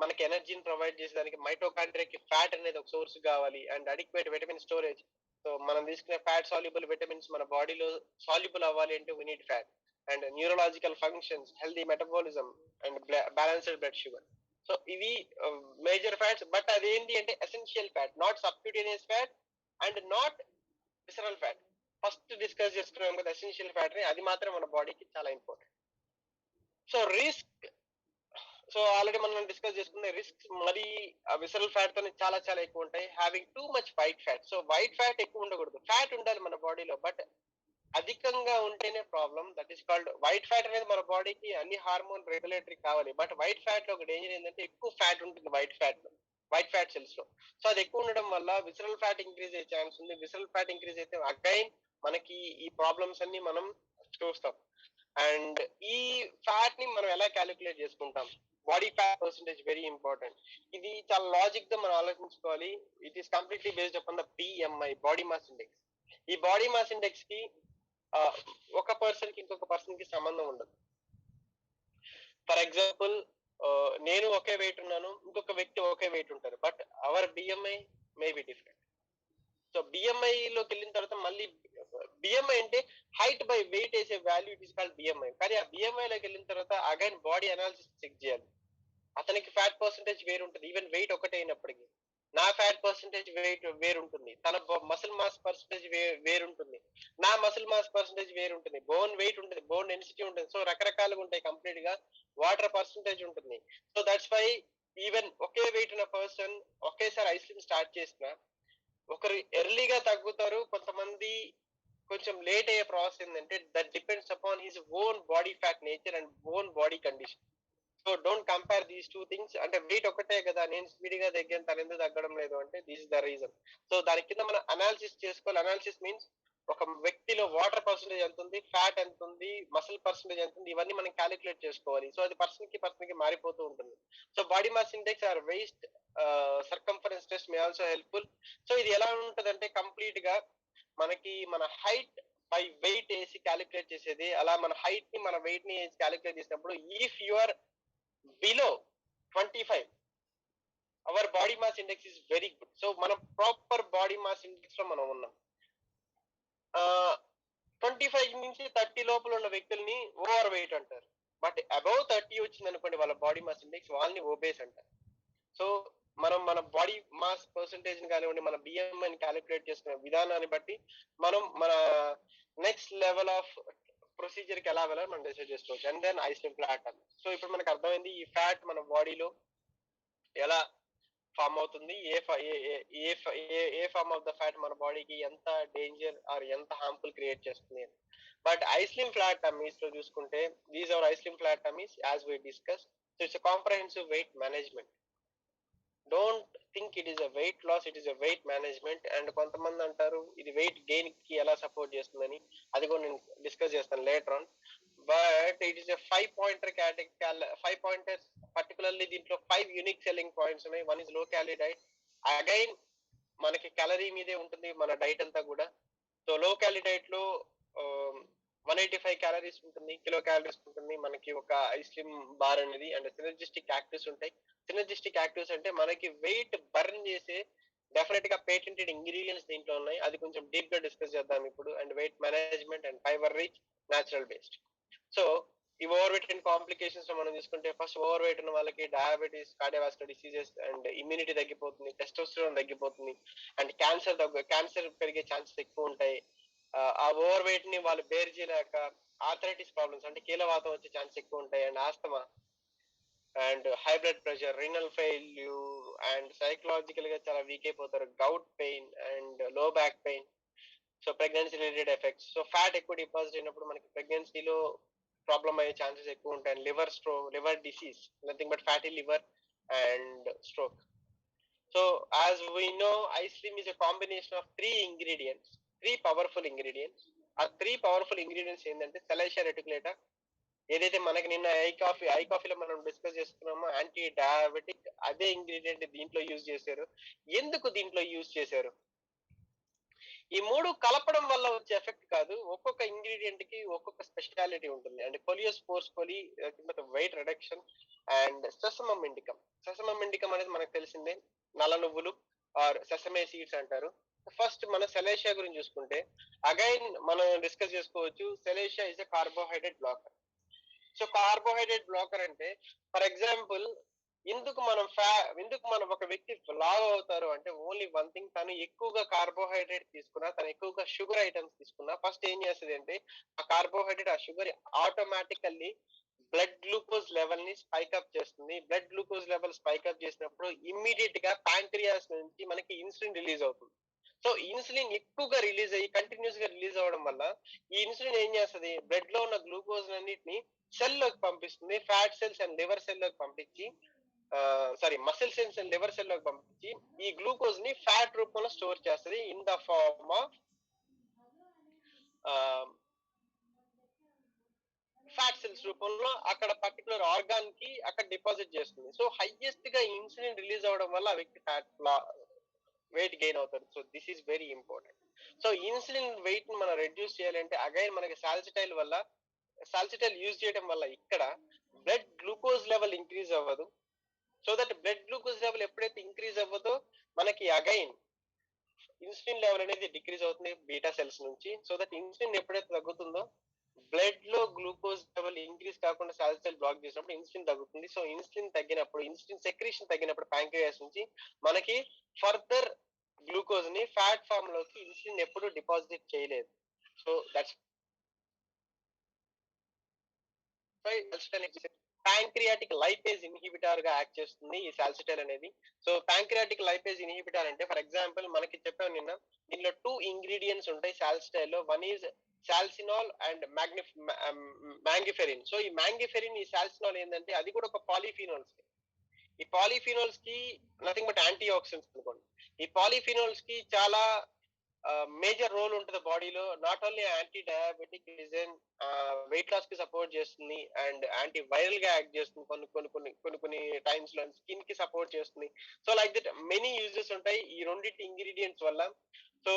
మనకి ఎనర్జీని ప్రొవైడ్ చేసేదానికి మైటోకాండ్రియాకి ఫ్యాట్ అనేది ఒక సోర్స్ కావాలి, and adequate vitamin storage. So మనం తీసుకునే ఫ్యాట్ సాల్యుబుల్ విటమిన్స్ మన బాడీలో సాల్యుబుల్ అవ్వాలి అంటే we need fat. And neurological functions, healthy metabolism and balanced blood sugar. So ఇవి మేజర్ ఫ్యాట్స్. బట్ అదేంటి అంటే essential fat, not subcutaneous fat and not visceral fat. First discuss చేసుకున్నాం కదా essential fat ని, అది మాత్రం మన బాడీకి చాలా important. So risk, so already మనం డిస్కస్ చేసుకున్న రిస్క్ మరి విసరల్ ఫ్యాట్ తో చాలా చాలా ఎక్కువ ఉంటాయి. Having too much white fat. So white fat ఎక్కువ ఉండకూడదు, ఫ్యాట్ ఉండాలి మన బాడీలో, బట్ అధికంగా ఉంటేనే problem. That is called white fat. అనేది మన బాడీకి అన్ని హార్మోన్ రెగ్యులేటరీ కావాలి, బట్ వైట్ ఫ్యాట్ లో ఒక డేంజర్ ఏంటంటే ఎక్కువ ఫ్యాట్ ఉంటుంది వైట్ ఫ్యాట్ లో, వైట్ ఫ్యాట్ సెల్స్ లో. సో అది ఎక్కువ ఉండడం వల్ల విసరల్ ఫ్యాట్ ఇంక్రీజ్ అయ్యే ఛాన్స్ ఉంది. విసరల్ ఫ్యాట్ ఇంక్రీజ్ అయితే అగైన్ మనకి ఈ ప్రాబ్లమ్స్ అన్ని మనం చూస్తాం. అండ్ ఈ ఫ్యాట్ ని మనం ఎలా క్యాలిక్యులేట్ చేసుకుంటాం? Body fat percentage very important. ఇది చాలా లాజిక్ గా మనం ఆలోచించుకోవాలి. It is completely based upon the BMI, body mass index. ఈ బాడీ మాస్ ఇండెక్స్ కి ఒక పర్సన్ కి ఇంకొక పర్సన్ కి సంబంధం ఉండదు. ఫర్ ఎగ్జాంపుల్, నేను ఒకే వెయిట్ ఉన్నాను, ఇంకొక వ్యక్తి ఒకే వెయిట్ ఉంటారు, but our BMI may be different. So BMI లోకి వెళ్ళిన తర్వాత మళ్ళీ బిఎంఐ అంటే హైట్ బై వెయిట్ వేసే value, it is called BMI. కానీ ఆ బిఎంఐ లోకి వెళ్ళిన తర్వాత అగైన్ బాడీ అనాలిసిస్ చెక్ చేయాలి. అతనికి ఫ్యాట్ పర్సెంటేజ్ వేరు ఉంటుంది, ఈవెన్ వెయిట్ ఒకటే అయినప్పటికీ. నా ఫ్యాట్ పర్సెంటేజ్ వెయిట్ వేరుంటుంది, తన మసిల్ మాస్ పర్సెంటేజ్ వేరుంటుంది, నా మసిల్ మాస్ పర్సెంటేజ్ వేరుంటుంది, బోన్ వెయిట్ ఉంటుంది, బోన్ డెన్సిటీ ఉంటుంది. సో రకరకాలుగా ఉంటాయి. కంప్లీట్ గా వాటర్ పర్సెంటేజ్ ఉంటుంది. సో దట్స్ వై ఈవెన్ ఒకే వెయిట్ ఉన్న పర్సన్ ఒకేసారి ఐస్ క్రీమ్ స్టార్ట్ చేసిన, ఒకరు ఎర్లీగా తగ్గుతారు, కొంతమంది కొంచెం లేట్ అయ్యే ప్రాసెస్ ఏంటంటే that depends upon his own body fat nature and own body condition. So don't compare these two things. అంటే వెయిట్ ఒకటే కదా, నేను స్పీడ్ గా తగ్గాను, తను ఎందుకు తగ్గడం లేదు అంటే this is the reason. So దాని కింద మనం అనాలిసిస్ చేసుకోవాలి. అనాలిసిస్ మీన్స్ ఒక వ్యక్తిలో వాటర్ పర్సెంటేజ్ ఎంత ఉంది, ఫ్యాట్ ఎంత ఉంది, మసిల్ పర్సెంటేజ్ ఎంత ఉంది, ఇవన్నీ మనం క్యాలిక్యులేట్ చేసుకోవాలి. సో అది పర్సన్ కి మారిపోతూ ఉంటుంది. So body mass index or waist circumference test may also helpful. So ఇది ఎలా ఉంటదంటే కంప్లీట్ గా మనకి మన హైట్ బై వెయిట్ వేసి క్యాలిక్యులేట్ చేసేది. అలా మన హైట్ ని మన వెయిట్ ని వేసి క్యాలిక్యులేట్ చేసినప్పుడు if you are below 25, our body mass index is very good. So మనం ప్రాపర్ బాడీ మాస్ ఇండెక్స్ లో మనం ఉన్నాం. 25 నుంచి 30 లోపల ఉన్న వ్యక్తుల్ని ఓవర్ వెయిట్ అంటారు. బట్ అబౌవ్ 30 వచ్చింది అనుకోండి వాళ్ళ బాడీ మాస్ ఇండెక్స్, వాళ్ళని ఓబేస్ అంటారు. సో మనం మన బాడీ మాస్ పర్సంటేజ్ కానివ్వండి, మన బిఎంఐని క్యాలిక్యులేట్ చేసుకునే విధానాన్ని బట్టి మనం మన నెక్స్ట్ లెవెల్ ఆఫ్ ప్రొసీజర్ కి ఎలా వెళ్ళాలి మనం డిసైడ్ చేసుకోవచ్చు. And then ice cream flat అని. సో ఇప్పుడు మనకు అర్థమైంది ఈ ఫ్యాట్ మన బాడీలో ఎలా ఫామ్ అవుతుంది, ఏ ఫామ్ ఆఫ్ ద ఫ్యాట్ మన బాడీకి ఎంత డేంజర్ ఆర్ ఎంత హార్మ్ఫుల్ క్రియేట్ చేస్తుంది అని. బట్ ఐస్లిమ్ ఫ్లాట్ టమ్మీస్ లో చూసుకుంటే these are iSlim flat tummies as we discuss. So it's comprehensive weight management. Don't think it is a weight loss, it is a weight management. And కొంతమంది అంటారు ఇది weight gain కి ఎలా support చేస్తుందని, అది కూడా నేను డిస్కస్ చేస్తాను later on. But it is a 5 pointer category. 5 pointers particularly దీంట్లో 5 యూనిక్ సెల్లింగ్ పాయింట్స్ ఉన్నాయి. One is low calorie diet. Again మనకి క్యాలరీ మీదే ఉంటుంది మన డైట్ అంతా కూడా. సో లో క్యాలరీ డైట్ లో 185 క్యాలరీస్ ఉంటుంది, కిలో క్యాలరీస్ ఉంటుంది మనకి ఒక ఐస్ క్రీమ్ బార్ అనేది. అండ్ సినర్జిస్టిక్ యాక్టివ్స్ ఉంటాయి. సినర్జిస్టిక్ యాక్టివ్స్ అంటే మనకి వెయిట్ బర్న్ చేసే డెఫినెట్ గా పేటెంటెడ్ ఇంగ్రీడియంట్స్ దీంట్లో ఉన్నాయి. అది కొంచెం డీప్ గా డిస్కస్ చేద్దాం ఇప్పుడు. And wait management and fibre rich natural based. So ఈ ఓవర్ వెయిట్ అండ్ కాంప్లికేషన్స్ మనం తీసుకుంటే ఫస్ట్ ఓవర్ వెయిట్ ఉన్న వాళ్ళకి diabetes, cardiovascular diseases and immunity తగ్గిపోతుంది, టెస్టోస్టెరాన్ తగ్గిపోతుంది, అండ్ క్యాన్సర్ పెరిగే ఛాన్సెస్ ఎక్కువ ఉంటాయి. ఆ ఓవర్ వెయిట్ ని వాళ్ళు బేర్ చేయలేక ఆర్థరైటిస్ ప్రాబ్లమ్స్ అంటే కీలవాతం వచ్చే ఛాన్స్ ఎక్కువ ఉంటాయి. And asthma and high blood pressure, renal failure and psychological గా చాలా వీక్ అయిపోతారు, గౌట్ పెయిన్ అండ్ లో back pain. So pregnancy related effects. So fat ఎక్కువ డిపాజిట్ అయినప్పుడు మనకి ప్రెగ్నెన్సీలో ప్రాబ్లమ్ అయ్యే ఛాన్సెస్ ఎక్కువ ఉంటాయి. Liver disease, nothing but fatty liver and stroke. So as we know ice cream is a combination of 3 powerful ingredients. ఆ 3 powerful ingredients ఏంటంటే సెలైషియా రెటికులేటా, ఏదైతే మనకి నిన్న ఐ కాఫీలో మనం డిస్కస్ చేసుకున్నామో యాంటీ డయాబెటిక్, అదే ఇంగ్రీడియంట్ దీంట్లో యూజ్ చేశారు. ఎందుకు దీంట్లో యూజ్ చేశారు? ఈ 3 కలపడం వల్ల వచ్చే ఎఫెక్ట్ కాదు, ఒక్కొక్క ఇంగ్రీడియంట్ కి ఒక్కొక్క స్పెషాలిటీ ఉంటుంది. అండ్ కొలియోస్పోర్స్ weight reduction and Sesamum indicum. Sesamum indicum అనేది మనకు తెలిసిందే, నల్ల నువ్వులు ఆర్ సెసమే సీడ్స్ అంటారు. ఫస్ట్ మన సెలేషియా గురించి చూసుకుంటే అగైన్ మనం డిస్కస్ చేసుకోవచ్చు. Salacia is a carbohydrate blocker. So carbohydrate blocker అంటే ఫర్ ఎగ్జాంపుల్ ఎందుకు మనం ఒక వ్యక్తి లావ్ అవుతారు అంటే ఓన్లీ వన్ థింగ్, తను ఎక్కువగా కార్బోహైడ్రేట్ తీసుకున్నా, తను ఎక్కువగా షుగర్ ఐటమ్స్ తీసుకున్నా ఫస్ట్ ఏం చేస్తుంది అంటే ఆ కార్బోహైడ్రేట్, ఆ sugar automatically blood glucose level ని స్పైక్ అప్ చేస్తుంది. Blood glucose level spike up చేసినప్పుడు ఇమ్మీడియట్ గా ప్యాంక్రియాస్ నుంచి మనకి ఇన్సులిన్ రిలీజ్ అవుతుంది. సో ఇన్సులిన్ ఎక్కువగా రిలీజ్ అయ్యి కంటిన్యూస్ గా రిలీజ్ అవ్వడం వల్ల ఈ ఇన్సులిన్ ఏం చేస్తుంది, బ్లడ్ లో ఉన్న గ్లూకోజ్ అన్నిటిని సెల్ లోకి పంపిస్తుంది. Fat cells and liver cell లోకి పంపించి muscle cells and liver cell లోకి పంపించి ఈ గ్లూకోజ్ ని ఫ్యాట్ రూపంలో స్టోర్ చేస్తుంది in the form of fat cells రూపంలో అక్కడ పర్టికులర్ ఆర్గాన్ కి అక్కడ డిపాజిట్ చేస్తుంది. సో హైయెస్ట్ గా ఇన్సులిన్ రిలీజ్ అవడం వల్ల ఆ వ్యక్తి ఫ్యాట్ వెయిట్ గెయిన్ అవుతాడు. So this is very important. So insulin weight ని మనం రెడ్యూస్ చేయాలంటే అగైన్ మనకి సాల్సిటైల్ యూజ్ చేయడం వల్ల ఇక్కడ బ్లడ్ గ్లూకోజ్ లెవెల్ ఇంక్రీజ్ అవ్వదు. So that blood glucose level ఎప్పుడైతే ఇంక్రీజ్ అవ్వదో మనకి అగైన్ ఇన్సులిన్ లెవెల్ అనేది డిక్రీజ్ అవుతుంది బీటా సెల్స్ నుంచి. సో దట్ ఇన్సులిన్ ఎప్పుడైతే తగ్గుతుందో బ్లడ్ లో గ్లూకోజ్ లెవెల్ ఇంక్రీజ్ కాకుండా సాల్సిటైల్ బ్లాక్ చేసినప్పుడు ఇన్సులిన్ తగ్గుతుంది. సో ఇన్సులిన్ తగ్గినప్పుడు, ఇన్సులిన్ సెక్రీషన్ తగ్గినప్పుడు ప్యాంక్రియాస్ నుంచి మనకి ఫర్దర్ గ్లూకోజ్ ని ఫ్యాట్ ఫామ్ లోకి ఇన్సులిన్ ఎప్పుడు డిపాజిట్ చేయలేదు. So that's pancreatic lipase inhibitor గా యాక్ట్ చేస్తుంది ఈ సాల్సిటైల్ అనేది. సో ప్యాంక్రియాటిక్ లైపేజ్ ఇన్హిబిటార్ అంటే ఫర్ ఎగ్జాంపుల్ మనకి చెప్పాను నిన్న, దీనిలో 2 ఇంగ్రీడియంట్స్ ఉంటాయి సాల్సిటైల్ లో. One is salacinol and mangiferin. So ఈ మ్యాంగిఫెరిన్, ఈ సాల్సినాల్ ఏంటంటే అది కూడా ఒక పాలిఫినోల్స్. ఈ పాలిఫినోల్స్ కి నథింగ్ బట్ యాంటీ ఆక్సిడెంట్స్ అనుకోండి. ఈ పాలిఫినోల్స్ కి చాలా మేజర్ రోల్ ఉంటుంది బాడీలో. Not only anti diabetic reason, weight loss కి సపోర్ట్ చేస్తుంది అండ్ యాంటీ వైరల్ గా యాక్ట్ చేస్తుంది. కొన్ని టైమ్స్ లో స్కిన్ కి సపోర్ట్ చేస్తుంది. So like that many uses ఉంటాయి ఈ రెండింటి ఇంగ్రీడియంట్స్ వల్ల. సో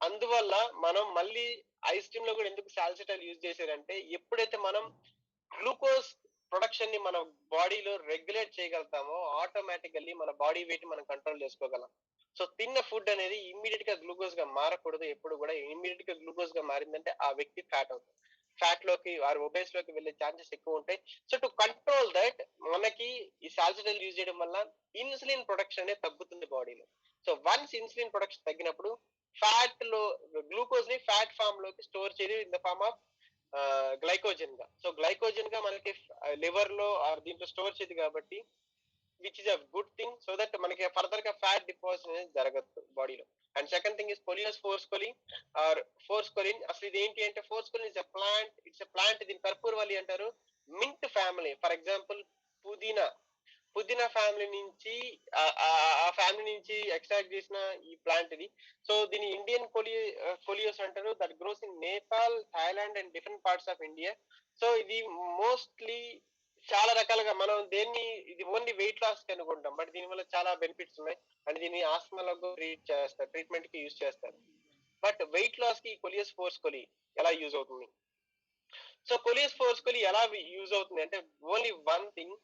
అందువల్ల మనం మళ్ళీ ఐస్ క్రీమ్ లో కూడా ఎందుకు సాల్సిటైల్ యూజ్ చేశారంటే ఎప్పుడైతే మనం గ్లూకోజ్ ప్రొడక్షన్ ని మన బాడీలో రెగ్యులేట్ చేయగలుగుతామో ఆటోమేటికల్లీ మన బాడీ వెయిట్ మనం కంట్రోల్ చేసుకోగలం. సో తిన్న ఫుడ్ అనేది ఇమ్మీడియట్ గా గ్లూకోజ్ గా మారకూడదు. ఎప్పుడు కూడా ఇమ్మీడియట్ గా గ్లూకోజ్ గా మారిందంటే ఆ వ్యక్తి ఫ్యాట్ అవుతుంది. ఫ్యాట్ లోకి ఆర్ ఒబేస్ లోకి వెళ్ళే ఛాన్సెస్ ఎక్కువ ఉంటాయి. సో టు కంట్రోల్ దట్ మనకి ఈ సాల్సిటైల్ యూజ్ చేయడం వల్ల ఇన్సులిన్ ప్రొడక్షన్ అనేది తగ్గుతుంది బాడీలో. సో వన్స్ ఇన్సులిన్ ప్రొడక్షన్ తగ్గినప్పుడు ఫ్యాట్ లో గ్లూకోజ్ ని ఫ్యాట్ ఫామ్ లోకి స్టోర్ చేయడం in the form of glycogen గా. సో గ్లైకోజన్ గా మనకి లివర్ లో దీంట్లో స్టోర్ చేయదు కాబట్టి which is a good thing. So that మనకి ఫర్దర్ గా ఫ్యాట్ డిపాజిట్ అనేది జరగదు బాడీలో. And second thing is Coleus forskolin or forskolin. అసలు ఇది ఏంటి అంటే forskolin is a plant. It's a plant. దీని కర్పూరవల్లి అంటారు. Mint family. ఫర్ ఎగ్జాంపుల్ పుదీనా ఫ్యామిలీ నుంచి ఆ ఫ్యామిలీ నుంచి ఎక్స్ట్రాక్ట్ చేసిన ఈ ప్లాంట్ ఇది. సో దీని ఇండియన్ కొలియోస్ అంటారు. That gross in Nepal, Thailand and different parts of India. So ఇది మోస్ట్లీ చాలా రకాలుగా మనం ఇది ఓన్లీ వెయిట్ లాస్ కి అనుకుంటాం, బట్ దీని వల్ల చాలా బెనిఫిట్స్ ఉన్నాయి. అండ్ దీన్ని ఆస్మాలో ట్రీట్మెంట్ కి యూజ్ చేస్తారు. బట్ వెయిట్ లాస్ కి కొలియస్ ఫోర్స్కోలి ఎలా యూజ్ అవుతుంది? సో కొలియస్ ఫోర్స్కోలి ఎలా యూజ్ అవుతుంది అంటే ఓన్లీ వన్ థింగ్.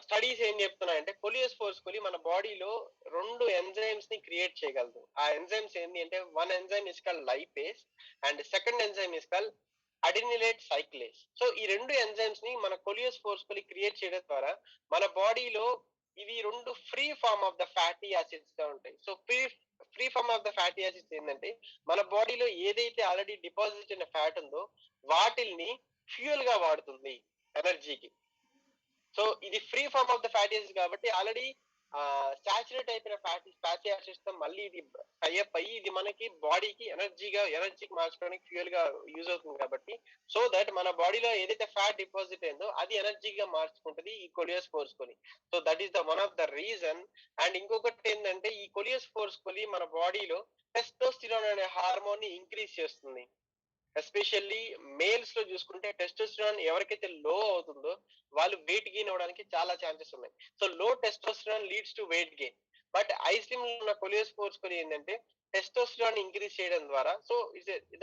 స్టడీస్ ఏం చెప్తున్నాయంటే కొలియస్ ఫోర్స్కోలి మన బాడీలో 2 ఎంజైమ్స్ ని క్రియేట్ చేయగలదు. ఆ ఎంజైమ్స్ ఏంటి అంటే one enzyme is called lipase and second enzyme is called adenylate cyclase. So ఈ 2 ఎంజైమ్స్ ని మన కొలియస్ ఫోర్స్కోలి క్రియేట్ చేయడం ద్వారా మన బాడీలో ఇవి 2 free form of the fatty acids గా ఉంటాయి. So free form of the fatty acids ఏంటంటే మన బాడీలో ఏదైతే ఆల్రెడీ డిపాజిట్ అయిన ఫ్యాట్ ఉందో వాటిల్ని ఫ్యూయల్ గా వాడుతుంది ఎనర్జీకి. సో ఇది free form of the fatty acids కాబట్టి ఆల్రెడీ సాచురేట్ అయిపోయిన ఫ్యాటీ యాసిడ్స్ తో మళ్ళీ ఇది టైఅప్ అయ్యి ఇది మనకి బాడీకి ఎనర్జీకి మార్చుకోవడానికి ఫ్యూయల్ గా యూజ్ అవుతుంది కాబట్టి సో దట్ మన బాడీలో ఏదైతే ఫ్యాట్ డిపాజిట్ అయిందో అది ఎనర్జీగా మార్చుకుంటుంది ఈ Coleus forskohlii. So that is the one of the reason. And ఇంకొకటి ఏంటంటే ఈ కొలియస్ ఫోర్స్కోలి మన బాడీలో టెస్టోస్టిరాన్ అనే హార్మోన్ ని ఇంక్రీజ్ చేస్తుంది. ఎస్పెషల్లీ మేల్స్ లో చూసుకుంటే టెస్టోస్టిరాన్ ఎవరికైతే లో అవుతుందో వాళ్ళు వెయిట్ గెయిన్ అవడానికి చాలా ఛాన్సెస్ ఉన్నాయి. సో లో testosterone leads to weight gain. But iSlim లో ఉన్న కొలియస్ ఫోర్స్కోలి ఏంటంటే టెస్టోస్టిరాన్ ఇంక్రీజ్ చేయడం ద్వారా సో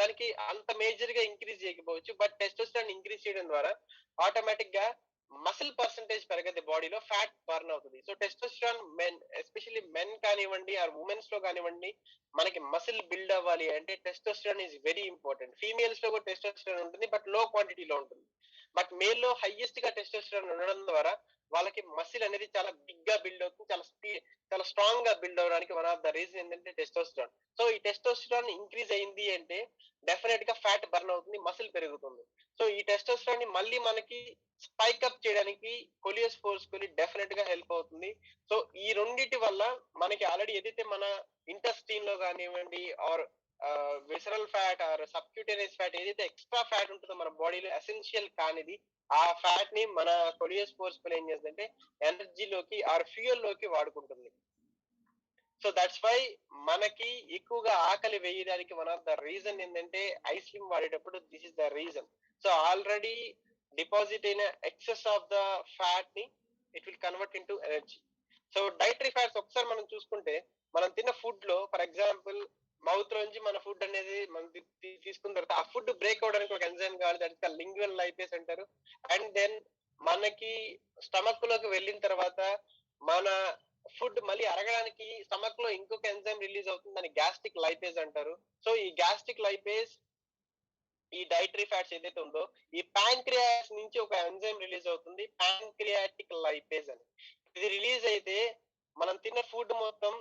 దానికి అంత మేజర్ గా ఇంక్రీజ్ చేయకపోవచ్చు బట్ టెస్టోస్టిరాన్ ఇంక్రీజ్ చేయడం ద్వారా ఆటోమేటిక్ గా మసిల్ పర్సంటేజ్ పెరగదు, బాడీలో ఫ్యాట్ బర్న్ అవుతుంది. So testosterone men especially men కానివ్వండి ఆర్ ఉమెన్స్ లో కానివ్వండి మనకి మసిల్ బిల్డ్ అవ్వాలి అంటే testosterone is very important. Females లో కూడా టెస్టోస్టిరాన్ ఉంటుంది బట్ లో క్వాంటిటీలో ఉంటుంది. బట్ మేల్ లో హైయెస్ట్ గా టెస్టోస్టిరాన్ ఉండడం ద్వారా వాళ్ళకి మసిల్ అనేది చాలా బిగ్ గా బిల్డ్ అవుతుంది, చాలా స్ట్రాంగ్ గా బిల్డ్ అవడానికి వన్ ఆఫ్ ద రీజన్ ఏంటంటే టెస్టోస్టిరాన్. సో ఈ టెస్టోస్టిరాన్ ఇంక్రీజ్ అయింది అంటే డెఫినెట్ గా ఫ్యాట్ బర్న్ అవుతుంది, మసిల్ పెరుగుతుంది. సో ఈ టెస్టోస్టిరాన్ ని మళ్ళీ మనకి స్పైక్ అప్ చేయడానికి కొలియస్ ఫోర్స్కోలి డెఫినెట్ గా హెల్ప్ అవుతుంది. సో ఈ రెండిటి వల్ల మనకి ఆల్రెడీ ఏదైతే మన ఇంటెస్టైన్ లో కానివ్వండి or visceral fat or subcutaneous fat ఏదైతే ఎక్స్ట్రా ఫ్యాట్ ఉంటుందో మన బాడీలో ఎసెన్షియల్ కానిది ఆ ఫ్యాట్ ని మన కొలియస్ ఫోర్స్కోలి ఏం చేస్తుందంటే ఎనర్జీలోకి ఆర్ ఫ్యూయల్ లోకి వాడుకుంటుంది. సో దట్స్ వై మనకి ఎక్కువగా ఆకలి వేయడానికి వన్ ఆఫ్ ద రీజన్ ఏంటంటే ఐస్లిమ్ వాడేటప్పుడు this is the reason. So already deposit అయిన ఎక్సెస్ ఆఫ్ ద ఫ్యాట్ ని it will convert into energy. So dietary fats ఒకసారి మనం చూసుకుంటే, మనం తిన్న ఫుడ్ లో ఫర్ ఎగ్జాంపుల్ మౌత్ లోంచి మన ఫుడ్ అనేది మనం తీసుకున్న తర్వాత ఆ ఫుడ్ బ్రేక్ అవడానికి ఒక ఎంజైమ్ కావాలి, దట్ లింగ్వల్ లైపేస్ అంటారు. అండ్ దెన్ మనకి స్టమక్ లోకి వెళ్ళిన తర్వాత మన ఫుడ్ మళ్ళీ అరగడానికి స్టమక్ లో ఇంకొక ఎంజైమ్ రిలీజ్ అవుతుంది, దాన్ని గ్యాస్ట్రిక్ లైపేజ్ అంటారు. సో ఈ గ్యాస్ట్రిక్ లైపేజ్ ఈ డైటరీ ఫ్యాట్స్ ఏదైతే ఉందో, ఈ ప్యాంక్రియాస్ నుంచి ఒక ఎంజైమ్ రిలీజ్ అవుతుంది, ప్యాంక్రియాటిక్ లైపేజ్ అని. ఇది రిలీజ్ అయితే మనం తిన్న ఫుడ్ మొత్తం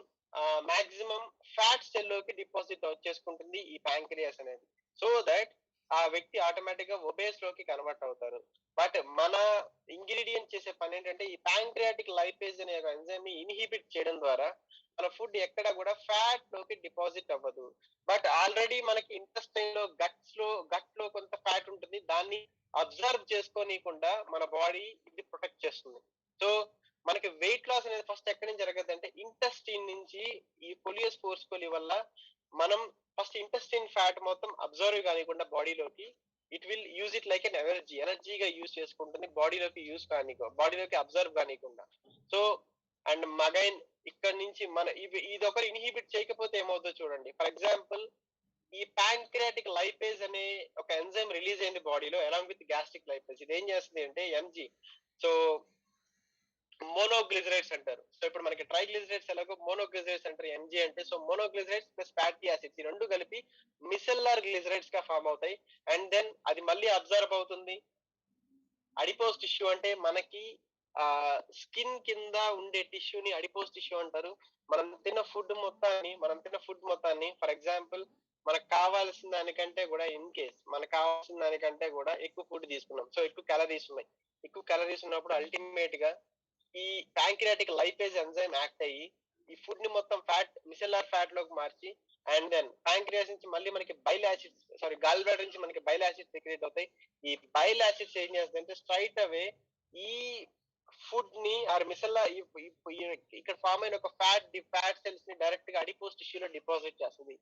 మాక్సిమం ఫ్యాట్ సెల్ లోకి డిపాజిట్ చేసుకుంటుంది ఈ ప్యాంక్రియాస్ అనేది. సో దట్ ఆ వ్యక్తి ఆటోమేటిక్ గా ఒబేస్ లోకి కన్వర్ట్ అవుతారు. బట్ మన ఇంగ్రీడియంట్ చేసే పని ఏంటంటే, ఈ ప్యాంక్రియాటిక్ లైపేజ్ అనే ఎంజైమ్ ని ఇన్హిబిట్ చేయడం ద్వారా మన ఫుడ్ ఎక్కడ కూడా ఫ్యాట్ లోకి డిపాజిట్ అవ్వదు. బట్ ఆల్రెడీ మనకి ఇంటెస్టైన్ లో గట్ లో కొంత ఫ్యాట్ ఉంటుంది, దాన్ని అబ్జర్వ్ చేసుకోనీయకుండా మన బాడీ ఇది ప్రొటెక్ట్ చేస్తుంది. సో మనకి వెయిట్ లాస్ అనేది ఫస్ట్ ఎక్కడి నుంచి జరగదు అంటే ఇంటెస్టిన్ నుంచి. ఈ కొలియస్ ఫోర్స్కోలి వల్ల మనం ఫస్ట్ ఇంటెస్టిన్ ఫ్యాట్ మొత్తం అబ్జర్వ్ కానికుండా బాడీలోకి, it will use it like an ఎనర్జీగా యూజ్ చేసుకుంటుంది, బాడీలోకి అబ్జర్వ్ కానికుండా. సో అండ్ మగైన్ ఇక్కడ నుంచి మన ఇది ఒకరు ఇన్హిబిట్ చేయకపోతే ఏమవుతుందో చూడండి. ఫర్ ఎగ్జాంపుల్ ఈ ప్యాంక్రియాటిక్ లైపేజ్ అనే ఒక ఎంజైమ్ రిలీజ్ అయింది బాడీలో అలాంగ్ విత్ గ్యాస్ట్రిక్ లైపేజ్. ఇది ఏం చేస్తుంది అంటే ఎంజీ, సో మోనోగ్లిజరైడ్స్ అంటారు. సో ఇప్పుడు మనకి ట్రైగ్లిజరైడ్స్ ఎలాగో మోనోగ్లిజరైడ్స్ అంటారు ఎంజీ అంటే. So monoglycerides plus fatty acids ఈ రెండు కలిపి మిసెల్లార్ గ్లిజరైడ్స్ గా ఫామ్ అవుతాయి. అండ్ దెన్ అది మళ్ళీ అబ్జర్వ్ అవుతుంది. అడిపోస్ టిష్యూ అంటే మనకి స్కిన్ కింద ఉండే టిష్యూని అడిపోస్ టిష్యూ అంటారు. మనం తిన్న ఫుడ్ మొత్తాన్ని ఫర్ ఎగ్జాంపుల్ మనకు కావాల్సిన దానికంటే కూడా, ఇన్ కేస్ మనకు కావాల్సిన దానికంటే కూడా ఎక్కువ ఫుడ్ తీసుకున్నాం, సో ఎక్కువ క్యాలరీస్ ఉన్నప్పుడు అల్టిమేట్ గా ఈ ప్యాంక్రియాటిక్ లైపేజ్ ఎంజైమ్ యాక్ట్ అయ్యి ఈ ఫుడ్ ని మొత్తం మిసెల్లార్ ఫ్యాట్ లోకి మార్చి, అండ్ దెన్ ప్యాంక్రియాస్ నుంచి మళ్ళీ మనకి గాల్ బ్లాడర్ నుంచి మనకి బైల్ యాసిడ్స్ సెక్రెట్ అవుతాయి. ఈ బైల్ యాసిడ్స్ ఏం చేస్తాయంటే స్ట్రైట్ అవే ఈ ఫుడ్ ని ఆర్ మిసెల్లా ఇక్కడ ఫామ్ అయిన ఒక ఫ్యాట్ సెల్స్ ని డైరెక్ట్ గా అడిపోస్ టిష్యూలో డిపాజిట్ చేస్తుంది.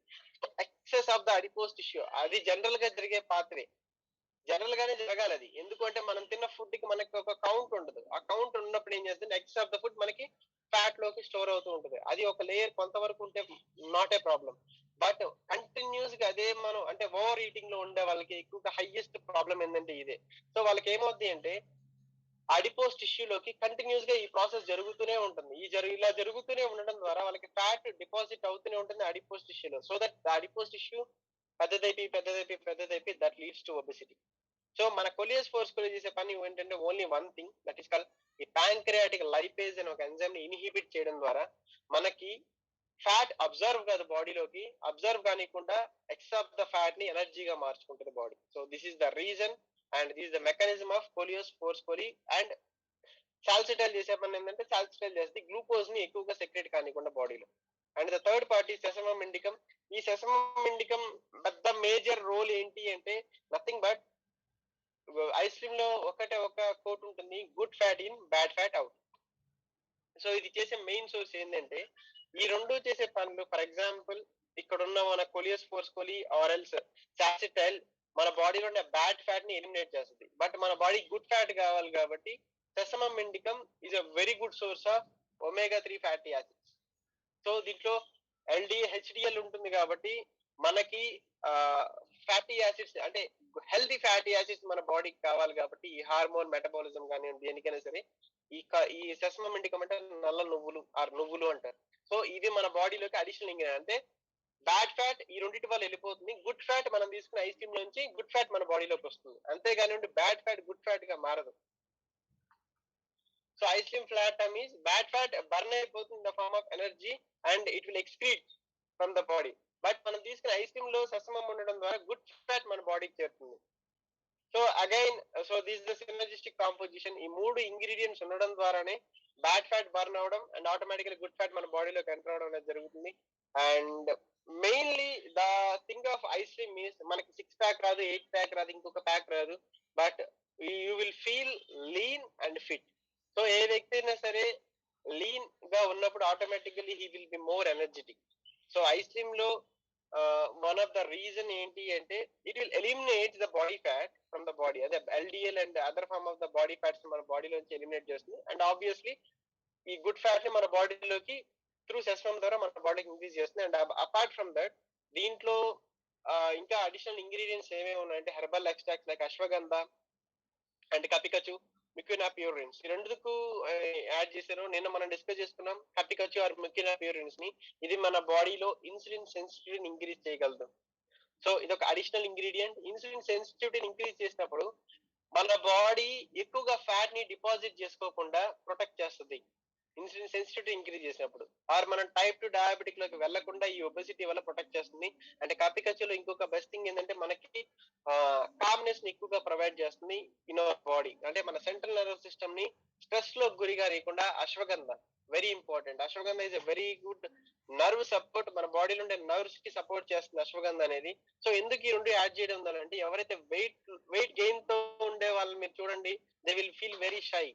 Excess of the adipose tissue అది జనరల్ గా జరిగే పాత్రే, జనరల్ గానే జరగాలి అది. ఎందుకంటే మనం తిన్న ఫుడ్ కి మనకి ఒక కౌంట్ ఉండదు. ఆ కౌంట్ ఉన్నప్పుడు ఏం చేస్తుంది, ఎక్సెస్ ఆఫ్ ద ఫుడ్ మనకి ఫ్యాట్ లోకి స్టోర్ అవుతూ ఉంటుంది. అది ఒక లేయర్ కొంతవరకు ఉంటే not a problem. But continuous గా అదే మనం అంటే ఓవర్ ఈటింగ్ లో ఉండే వాళ్ళకి ఎక్కువగా హైయెస్ట్ ప్రాబ్లం ఏంటంటే ఇదే. సో వాళ్ళకి ఏమవుద్ది అంటే అడిపోస్ టిష్యూలోకి కంటిన్యూస్ గా ఈ ప్రాసెస్ జరుగుతూనే ఉంటుంది. ఇలా జరుగుతూనే ఉండడం ద్వారా వాళ్ళకి ఫ్యాట్ డిపాజిట్ అవుతూనే ఉంటుంది అడిపోస్ టిష్యూలో. సో దట్ అడిపోస్ టిష్యూ పెద్దదైపి that leads to obesity. So మన కొలియస్ ఫోర్స్కోలి చేసే పని ఏంటంటే only one thing, that is call ఈ ప్యాంక్రియాటిక్ లైపేజ్ అనే ఒక ఎంజైమ్ ని ఇన్హిబిట్ చేయడం ద్వారా మనకి ఫ్యాట్ అబ్జర్వ్ కాదు, బాడీలోకి అబ్జర్వ్ కానికుండా ఎక్స్ ఆఫ్ ద ఫ్యాట్ ని ఎనర్జీగా మార్చుకుంటుంది body. So this is the reason and this is the mechanism of Coleus forskohlii. And సాల్సిటైల్ చేసే పని ఏంటంటే సాల్సిటైల్ చేస్తే గ్లూకోజ్ ని ఎక్కువగా సెక్రెట్ కానికుండా బాడీలో. And the third party Sesamum indicum. ఈ సెసమమ్ ఇండికమ్ పెద్ద మేజర్ రోల్ ఏంటి అంటే నథింగ్ బట్ ఐస్ క్రీమ్ లో ఒక కోట్ ఉంటుంది, good fat in bad fat out. So ఇది చేసే మెయిన్ సోర్స్ ఏంటంటే ఈ రెండు చేసే పనులు. ఫర్ ఎగ్జాంపుల్ ఇక్కడ ఉన్న మన కొలియస్ ఫోర్స్కోలి ఆర్ ఎల్స్ సాల్సిటైల్ మన బాడీలో ఉన్న బ్యాడ్ ఫ్యాట్ ని ఎలిమినేట్ చేస్తుంది. బట్ మన బాడీ గుడ్ ఫ్యాట్ కావాలి కాబట్టి Sesamum indicum is a very good source of omega-3 fatty acids. So దీంట్లో హెచ్డిఎల్ ఉంటుంది కాబట్టి మనకి ఫ్యాటీ యాసిడ్స్ అంటే హెల్దీ ఫ్యాటీ యాసిడ్స్ మన బాడీకి కావాలి కాబట్టి ఈ హార్మోన్ మెటబాలిజం కానీ దేనికైనా సరే ఈ సెసమమ్ ఇండికమ్ అంటే నల్ల నువ్వులు అంటారు. సో ఇది మన బాడీలోకి అడిషనల్ ఇంగ్రీడియంట్. అంటే బ్యాడ్ ఫ్యాట్ ఈ రెండింటి వల్ల వెళ్ళిపోతుంది, గుడ్ ఫ్యాట్ మనం తీసుకున్న ఐస్ క్రీమ్ నుంచి గుడ్ ఫ్యాట్ మన బాడీలోకి వస్తుంది. అంతేగాని బ్యాడ్ ఫ్యాట్ గుడ్ ఫ్యాట్ గా మారదు. So ice cream flat means bad fat burn అయిపోతుంది in the form of energy and it will excrete from the body. But మనం తీసుకున్న ఐస్ క్రీమ్ లో సెసమమ్ ఉండడం ద్వారా గుడ్ ఫ్యాట్ మన బాడీకి చేరుతుంది. So again this the synergistic composition. ఈ మూడు ఇంగ్రీడియంట్స్ ఉండడం ద్వారానే బ్యాడ్ ఫ్యాట్ బర్న్ అవడం అండ్ ఆటోమేటికల్ గుడ్ ఫ్యాట్ మన బాడీలోకి ఎంటర్ అవడం అనేది జరుగుతుంది. And mainly the thing of ice cream means మనకి 6 ప్యాక్ రాదు, 8 ప్యాక్ రాదు, ఇంకొక ప్యాక్ రాదు, but you will feel lean and fit. So ఏ వ్యక్తి అయినా సరే లీన్ గా ఉన్నప్పుడు automatically he will be more energetic. So ice cream లో వన్ ఆఫ్ ద రీజన్ ఏంటి అంటే it will eliminate the body fat from the body, అదే LDL and other form of the body fats మన బాడీలోంచి eliminate చేస్తుంది. And obviously ఈ good fat ని మన బాడీలోకి త్రూ సెస్టమ్ ద్వారా మన బాడీకి ఇంక్రీజ్ చేస్తుంది. అండ్ అపార్ట్ ఫ్రమ్ దట్ దీంట్లో ఇంకా అడిషనల్ ఇంగ్రీడియంట్స్ ఏమేమి ఉన్నాయంటే herbal extracts like ashwagandha and kapikachhu, Mucuna pruriens ఈ రెండుకు యాడ్ చేశారు. నిన్న మనం డిస్కస్ చేసుకున్నాం కపికచు ఆర్ మిక్వినా ప్యూరిన్స్ ని. ఇది మన బాడీలో ఇన్సులిన్ సెన్సిటివిటీని ఇంక్రీజ్ చేయగలదు. సో ఇది ఒక అడిషనల్ ఇంగ్రీడియంట్. ఇన్సులిన్ సెన్సిటివిటీని ఇంక్రీజ్ చేసినప్పుడు మన బాడీ ఎక్కువగా ఫ్యాట్ ని డిపాజిట్ చేసుకోకుండా ప్రొటెక్ట్ చేస్తుంది ఇన్సులిన్ సెన్సిటివిటీ ఇంక్రీజ్ చేసినప్పుడు. ఆర్ మనం టైప్ 2 డయాబెటిక్ లోకి వెళ్లకుండా ఈ ఒబెసిటీ వల్ల ప్రొటెక్ట్ చేస్తుంది. అంటే కాపికచ్చులో ఇంకొక బెస్ట్ థింగ్ ఏంటంటే మనకి కామ్నెస్ ని ఎక్కువగా ప్రొవైడ్ చేస్తుంది ఇన్ అవర్ బాడీ. అంటే మన సెంట్రల్ నర్వస్ సిస్టమ్ ని స్ట్రెస్ లో గురిగా లేకుండా ashwagandha very important. Ashwagandha is a very good nerve support, మన బాడీలో ఉండే నర్వ్స్ కి సపోర్ట్ చేస్తుంది అశ్వగంధ అనేది. సో ఎందుకు ఈ రెండు యాడ్ చేయడం వల్ల అంటే ఎవరైతే వెయిట్ గెయిన్ తో ఉండే వాళ్ళు మీరు చూడండి, they will feel very shy.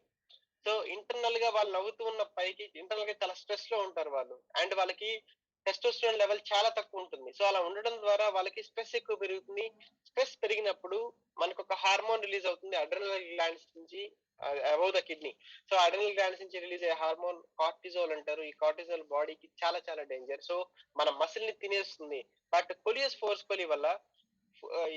So internal గా వాళ్ళు నవ్వుతూ ఉన్న పైకి ఇంటర్నల్ గా చాలా స్ట్రెస్ లో ఉంటారు వాళ్ళు. అండ్ వాళ్ళకి టెస్టోస్టెరాన్ లెవెల్ చాలా తక్కువ ఉంటుంది. సో అలా ఉండడం ద్వారా వాళ్ళకి స్ట్రెస్ ఎక్కువ పెరుగుతుంది. స్ట్రెస్ పెరిగినప్పుడు మనకు ఒక హార్మోన్ రిలీజ్ అవుతుంది అడ్రినల్ గ్లాండ్స్ నుంచి above the kidney. So adrenal glands నుంచి రిలీజ్ అయ్యే హార్మోన్ కార్టిజోల్ అంటారు. ఈ కార్టిజోల్ బాడీకి చాలా చాలా డేంజర్. సో మన మసిల్ ని తినేస్తుంది. బట్ కొలియస్ ఫోర్స్ఫోలి వల్ల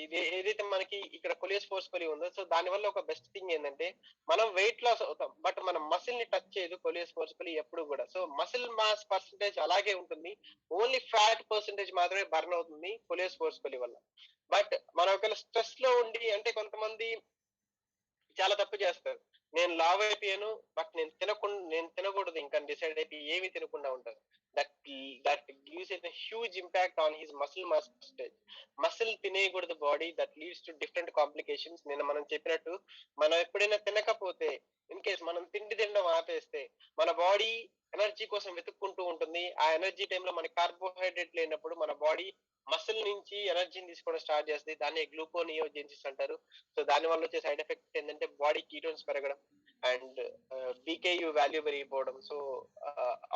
ఇది ఏదైతే మనకి ఇక్కడ కొలియస్ ఫోర్స్ఫోలి ఉందో, సో దాని వల్ల ఒక బెస్ట్ థింగ్ ఏంటంటే మనం వెయిట్ లాస్ అవుతాం బట్ మన మసిల్ ని టచ్ చేయదు కొలియస్ ఫోర్స్ఫోలి ఎప్పుడు కూడా. సో మసిల్ మాస్ పర్సంటేజ్ అలాగే ఉంటుంది, ఓన్లీ ఫ్యాట్ పర్సంటేజ్ మాత్రమే బర్న్ అవుతుంది కొలియస్ ఫోర్స్ఫోలి వల్ల. బట్ మనం ఒకవేళ స్ట్రెస్ లో ఉండి, అంటే కొంతమంది చాలా తప్పు చేస్తారు, నేను లావ్ అయిపోయాను బట్ నేను తినకూడదు ఇంకా డిసైడ్ అయిపోయి ఏమి తినకుండా ఉంటారు. That that gives a huge impact on his muscle mass percentage. Muscle తినేయకూడదు body, that leads to different complications. నిన్న మనం చెప్పినట్టు మనం ఎప్పుడైనా తినకపోతే, ఇన్ కేస్ మనం తిండి తినడం ఆపేస్తే మన బాడీ ఎనర్జీ కోసం వెతుక్కుంటూ ఉంటుంది. ఆ ఎనర్జీ టైంలో మనకి కార్బోహైడ్రేట్ లేనప్పుడు మన బాడీ మసిల్ నుంచి ఎనర్జీని తీసుకోవడం స్టార్ట్ చేస్తుంది. దాన్ని గ్లూకోనియోజెన్సిస్ అంటారు. సో దాని వల్ల వచ్చే సైడ్ ఎఫెక్ట్ ఏంటంటే బాడీ కీటోన్స్ పెరగడం అండ్ బీకేయు వాల్యూ పెరిగిపోవడం. సో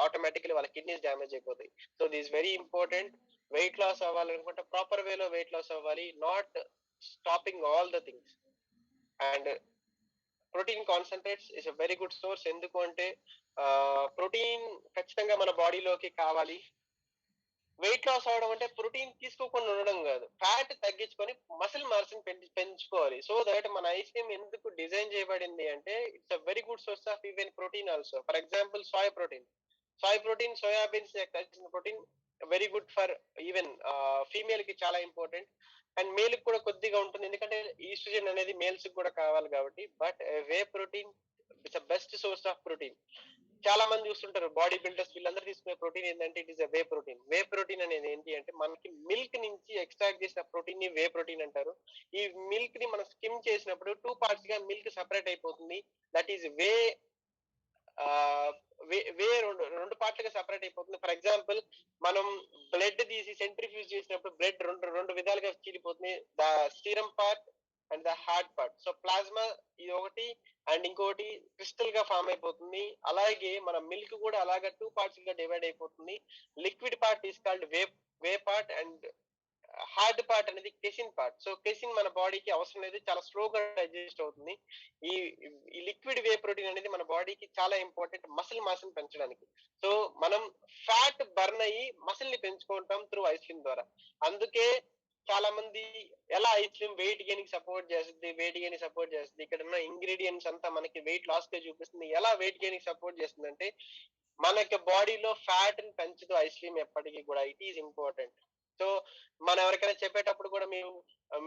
ఆటోమేటికలీ వాళ్ళ కిడ్నీస్ డ్యామేజ్ అయిపోతాయి. So this very important. Weight loss అవ్వాలనుకుంటే ప్రాపర్ వేలో వెయిట్ లాస్ అవ్వాలి, not stopping all the things. And protein concentrates is a very good source. ఎందుకు అంటే ప్రోటీన్ ఖచ్చితంగా మన బాడీలోకి కావాలి. వెయిట్ లాస్ అవడం అంటే ప్రోటీన్ తీసుకోకుండా ఉండడం కాదు, ఫ్యాట్ తగ్గించుకొని మసిల్ మాస్ పెంచుకోవాలి. సో దట్ మన ఐస్ క్రీమ్ ఎందుకు డిజైన్ చేయబడింది అంటే it's a very good source of even protein also. For example soya protein soya beans కలిసిన protein very good for even female కి చాలా ఇంపార్టెంట్. అండ్ మేల్ కి కూడా కొద్దిగా ఉంటుంది, ఎందుకంటే ఈస్ట్రోజన్ అనేది మేల్స్ కి కూడా కావాలి కాబట్టి. But whey protein it's a best source of protein. చాలా మంది చూస్తుంటారు బాడీ బిల్డర్స్, వీళ్ళందరూ తీసుకునే ప్రోటీన్ ఏంటంటే it is whey protein. Whey protein అనేది ఏంటి అంటే మనకి మిల్క్ నుంచి ఎక్స్ట్రాక్ట్ చేసిన ప్రోటీన్ ని వే ప్రోటీన్ అంటారు. ఈ మిల్క్ ని మనం స్కిమ్ చేసినప్పుడు 2 పార్ట్స్ గా మిల్క్ సెపరేట్ అయిపోతుంది. దట్ ఈస్ వే రెండు పార్ట్లుగా సెపరేట్ అయిపోతుంది. ఫర్ ఎగ్జాంపుల్ మనం బ్లడ్ తీసి సెంట్రిఫ్యూజ్ చేసినప్పుడు బ్లడ్ రెండు విధాలుగా చీలిపోతుంది, the serum part and the hard part. So plasma ఇది ఒకటి అండ్ ఇంకోటి క్రిస్టల్ గా ఫామ్ అయిపోతుంది. అలాగే మన మిల్క్ కూడా అలాగా 2 పార్ట్స్ గా డివైడ్ అయిపోతుంది. Liquid part is called way part and hard part అనేది కెసిన్ పార్ట్. సో కెసిన్ మన బాడీకి అవసరం లేదు, చాలా స్లోగా డైజెస్ట్ అవుతుంది. ఈ లిక్విడ్ వే ప్రోటీన్ అనేది మన బాడీకి చాలా ఇంపార్టెంట్ మసిల్ మాస్ ని పెంచడానికి. సో మనం ఫ్యాట్ బర్న్ అయ్యి మసిల్ ని పెంచుకుంటాం త్రూ ఐస్ క్రీమ్ ద్వారా. అందుకే చాలా మంది ఎలా ఐస్ క్రీమ్ వెయిట్ గెయిన్ కి సపోర్ట్ చేస్తుంది, ఇక్కడ ఉన్న ఇంగ్రీడియంట్స్ అంతా మనకి వెయిట్ లాస్ గా చూపిస్తుంది. ఎలా వెయిట్ గెయిన్ కి సపోర్ట్ చేస్తుంది అంటే మనకి బాడీలో ఫ్యాట్ ని పెంచదు ఐస్ క్రీమ్ ఎప్పటికీ కూడా. It is important. సో మనం ఎవరికైనా చెప్పేటప్పుడు కూడా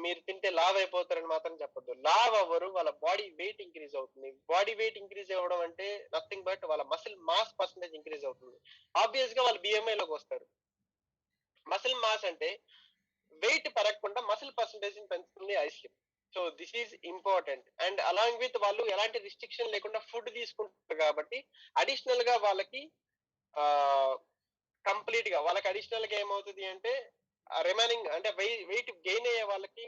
మీరు తింటే లావ్ అయిపోతారని మాత్రం చెప్పొద్దు. లావ్ అవ్వరు, వాళ్ళ బాడీ వెయిట్ ఇంక్రీజ్ అవుతుంది. బాడీ వెయిట్ ఇంక్రీజ్ అవ్వడం అంటే నథింగ్ బట్ వాళ్ళ మసిల్ మాస్ పర్సంటేజ్ ఇంక్రీజ్ అవుతుంది. ఆబ్వియస్ గా వాళ్ళు బిఎంఐ లోకి వస్తారు. మసిల్ మాస్ అంటే వెయిట్ పెరగకుండా మసిల్ పర్సంటేజ్ పెంచుతుంది ice cream. So this is important. And along with వాళ్ళు ఎలాంటి రిస్ట్రిక్షన్ లేకుండా ఫుడ్ తీసుకుంటారు కాబట్టి అడిషనల్ గా వాళ్ళకి కంప్లీట్ గా వాళ్ళకి అడిషనల్ గా ఏమవుతుంది అంటే రిమైనింగ్ అంటే వెయిట్ గెయిన్ అయ్యే వాళ్ళకి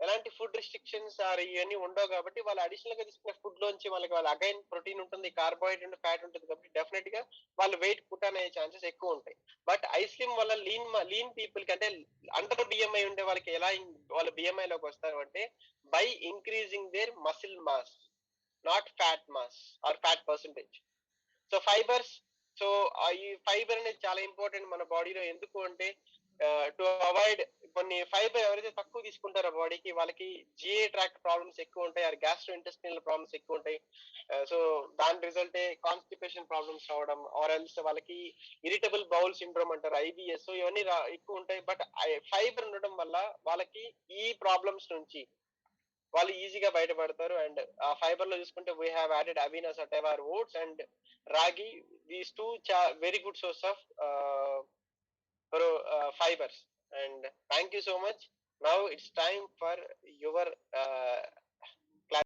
ఎలాంటి ఫుడ్ రిస్ట్రిక్షన్స్ ఆర్ ఇవన్నీ ఉండవు కాబట్టి వాళ్ళు అడిషనల్ గా తీసుకునే ఫుడ్ లోంచి వాళ్ళకి వాళ్ళ అగైన్ ప్రోటీన్ ఉంటుంది, కార్బోహైడ్రేట్ ఫ్యాట్ ఉంటుంది కాబట్టి డెఫినెట్ గా వాళ్ళు వెయిట్ పుట్ అనే ఛాన్సెస్ ఎక్కువ ఉంటాయి. బట్ ఐస్లిమ్ వల్ల లీన్ పీపుల్ కి అంటే అండర్ బిఎంఐ ఉండే వాళ్ళకి ఎలా వాళ్ళ బిఎంఐ లోకి వస్తారు అంటే by increasing their muscle mass, not fat mass or fat percentage. So fibres, so ఈ ఫైబర్ అనేది చాలా ఇంపార్టెంట్ మన బాడీలో. ఎందుకు అంటే టు అవాయిడ్ కొన్ని ఫైబర్ ఎవరైతే తక్కువ తీసుకుంటారో బాడీకి వాళ్ళకి జిఏ ట్రాక్ ప్రాబ్లమ్స్ ఎక్కువ ఉంటాయి, ఆ గ్యాస్ట్రో ఇంటెస్టినల్ ప్రాబ్లమ్స్ ఎక్కువ ఉంటాయి. సో దాని రిజల్టే కాన్స్టిపేషన్ ప్రాబ్లమ్స్ రావడం ఆర్ ఎల్స్ వాళ్ళకి ఇరిటబుల్ బౌల్ సిండ్రోమ్ అంటారు, ఐబిఎస్, ఇవన్నీ ఎక్కువ ఉంటాయి. బట్ ఫైబర్ ఉండడం వల్ల వాళ్ళకి ఈ ప్రాబ్లమ్స్ నుంచి వాళ్ళు ఈజీగా బయటపడతారు. అండ్ ఆ ఫైబర్ లో చూసుకుంటే we have added Avena sativa oats and ragi, these two very good source of fibers. And thank you so much. Now it's time for your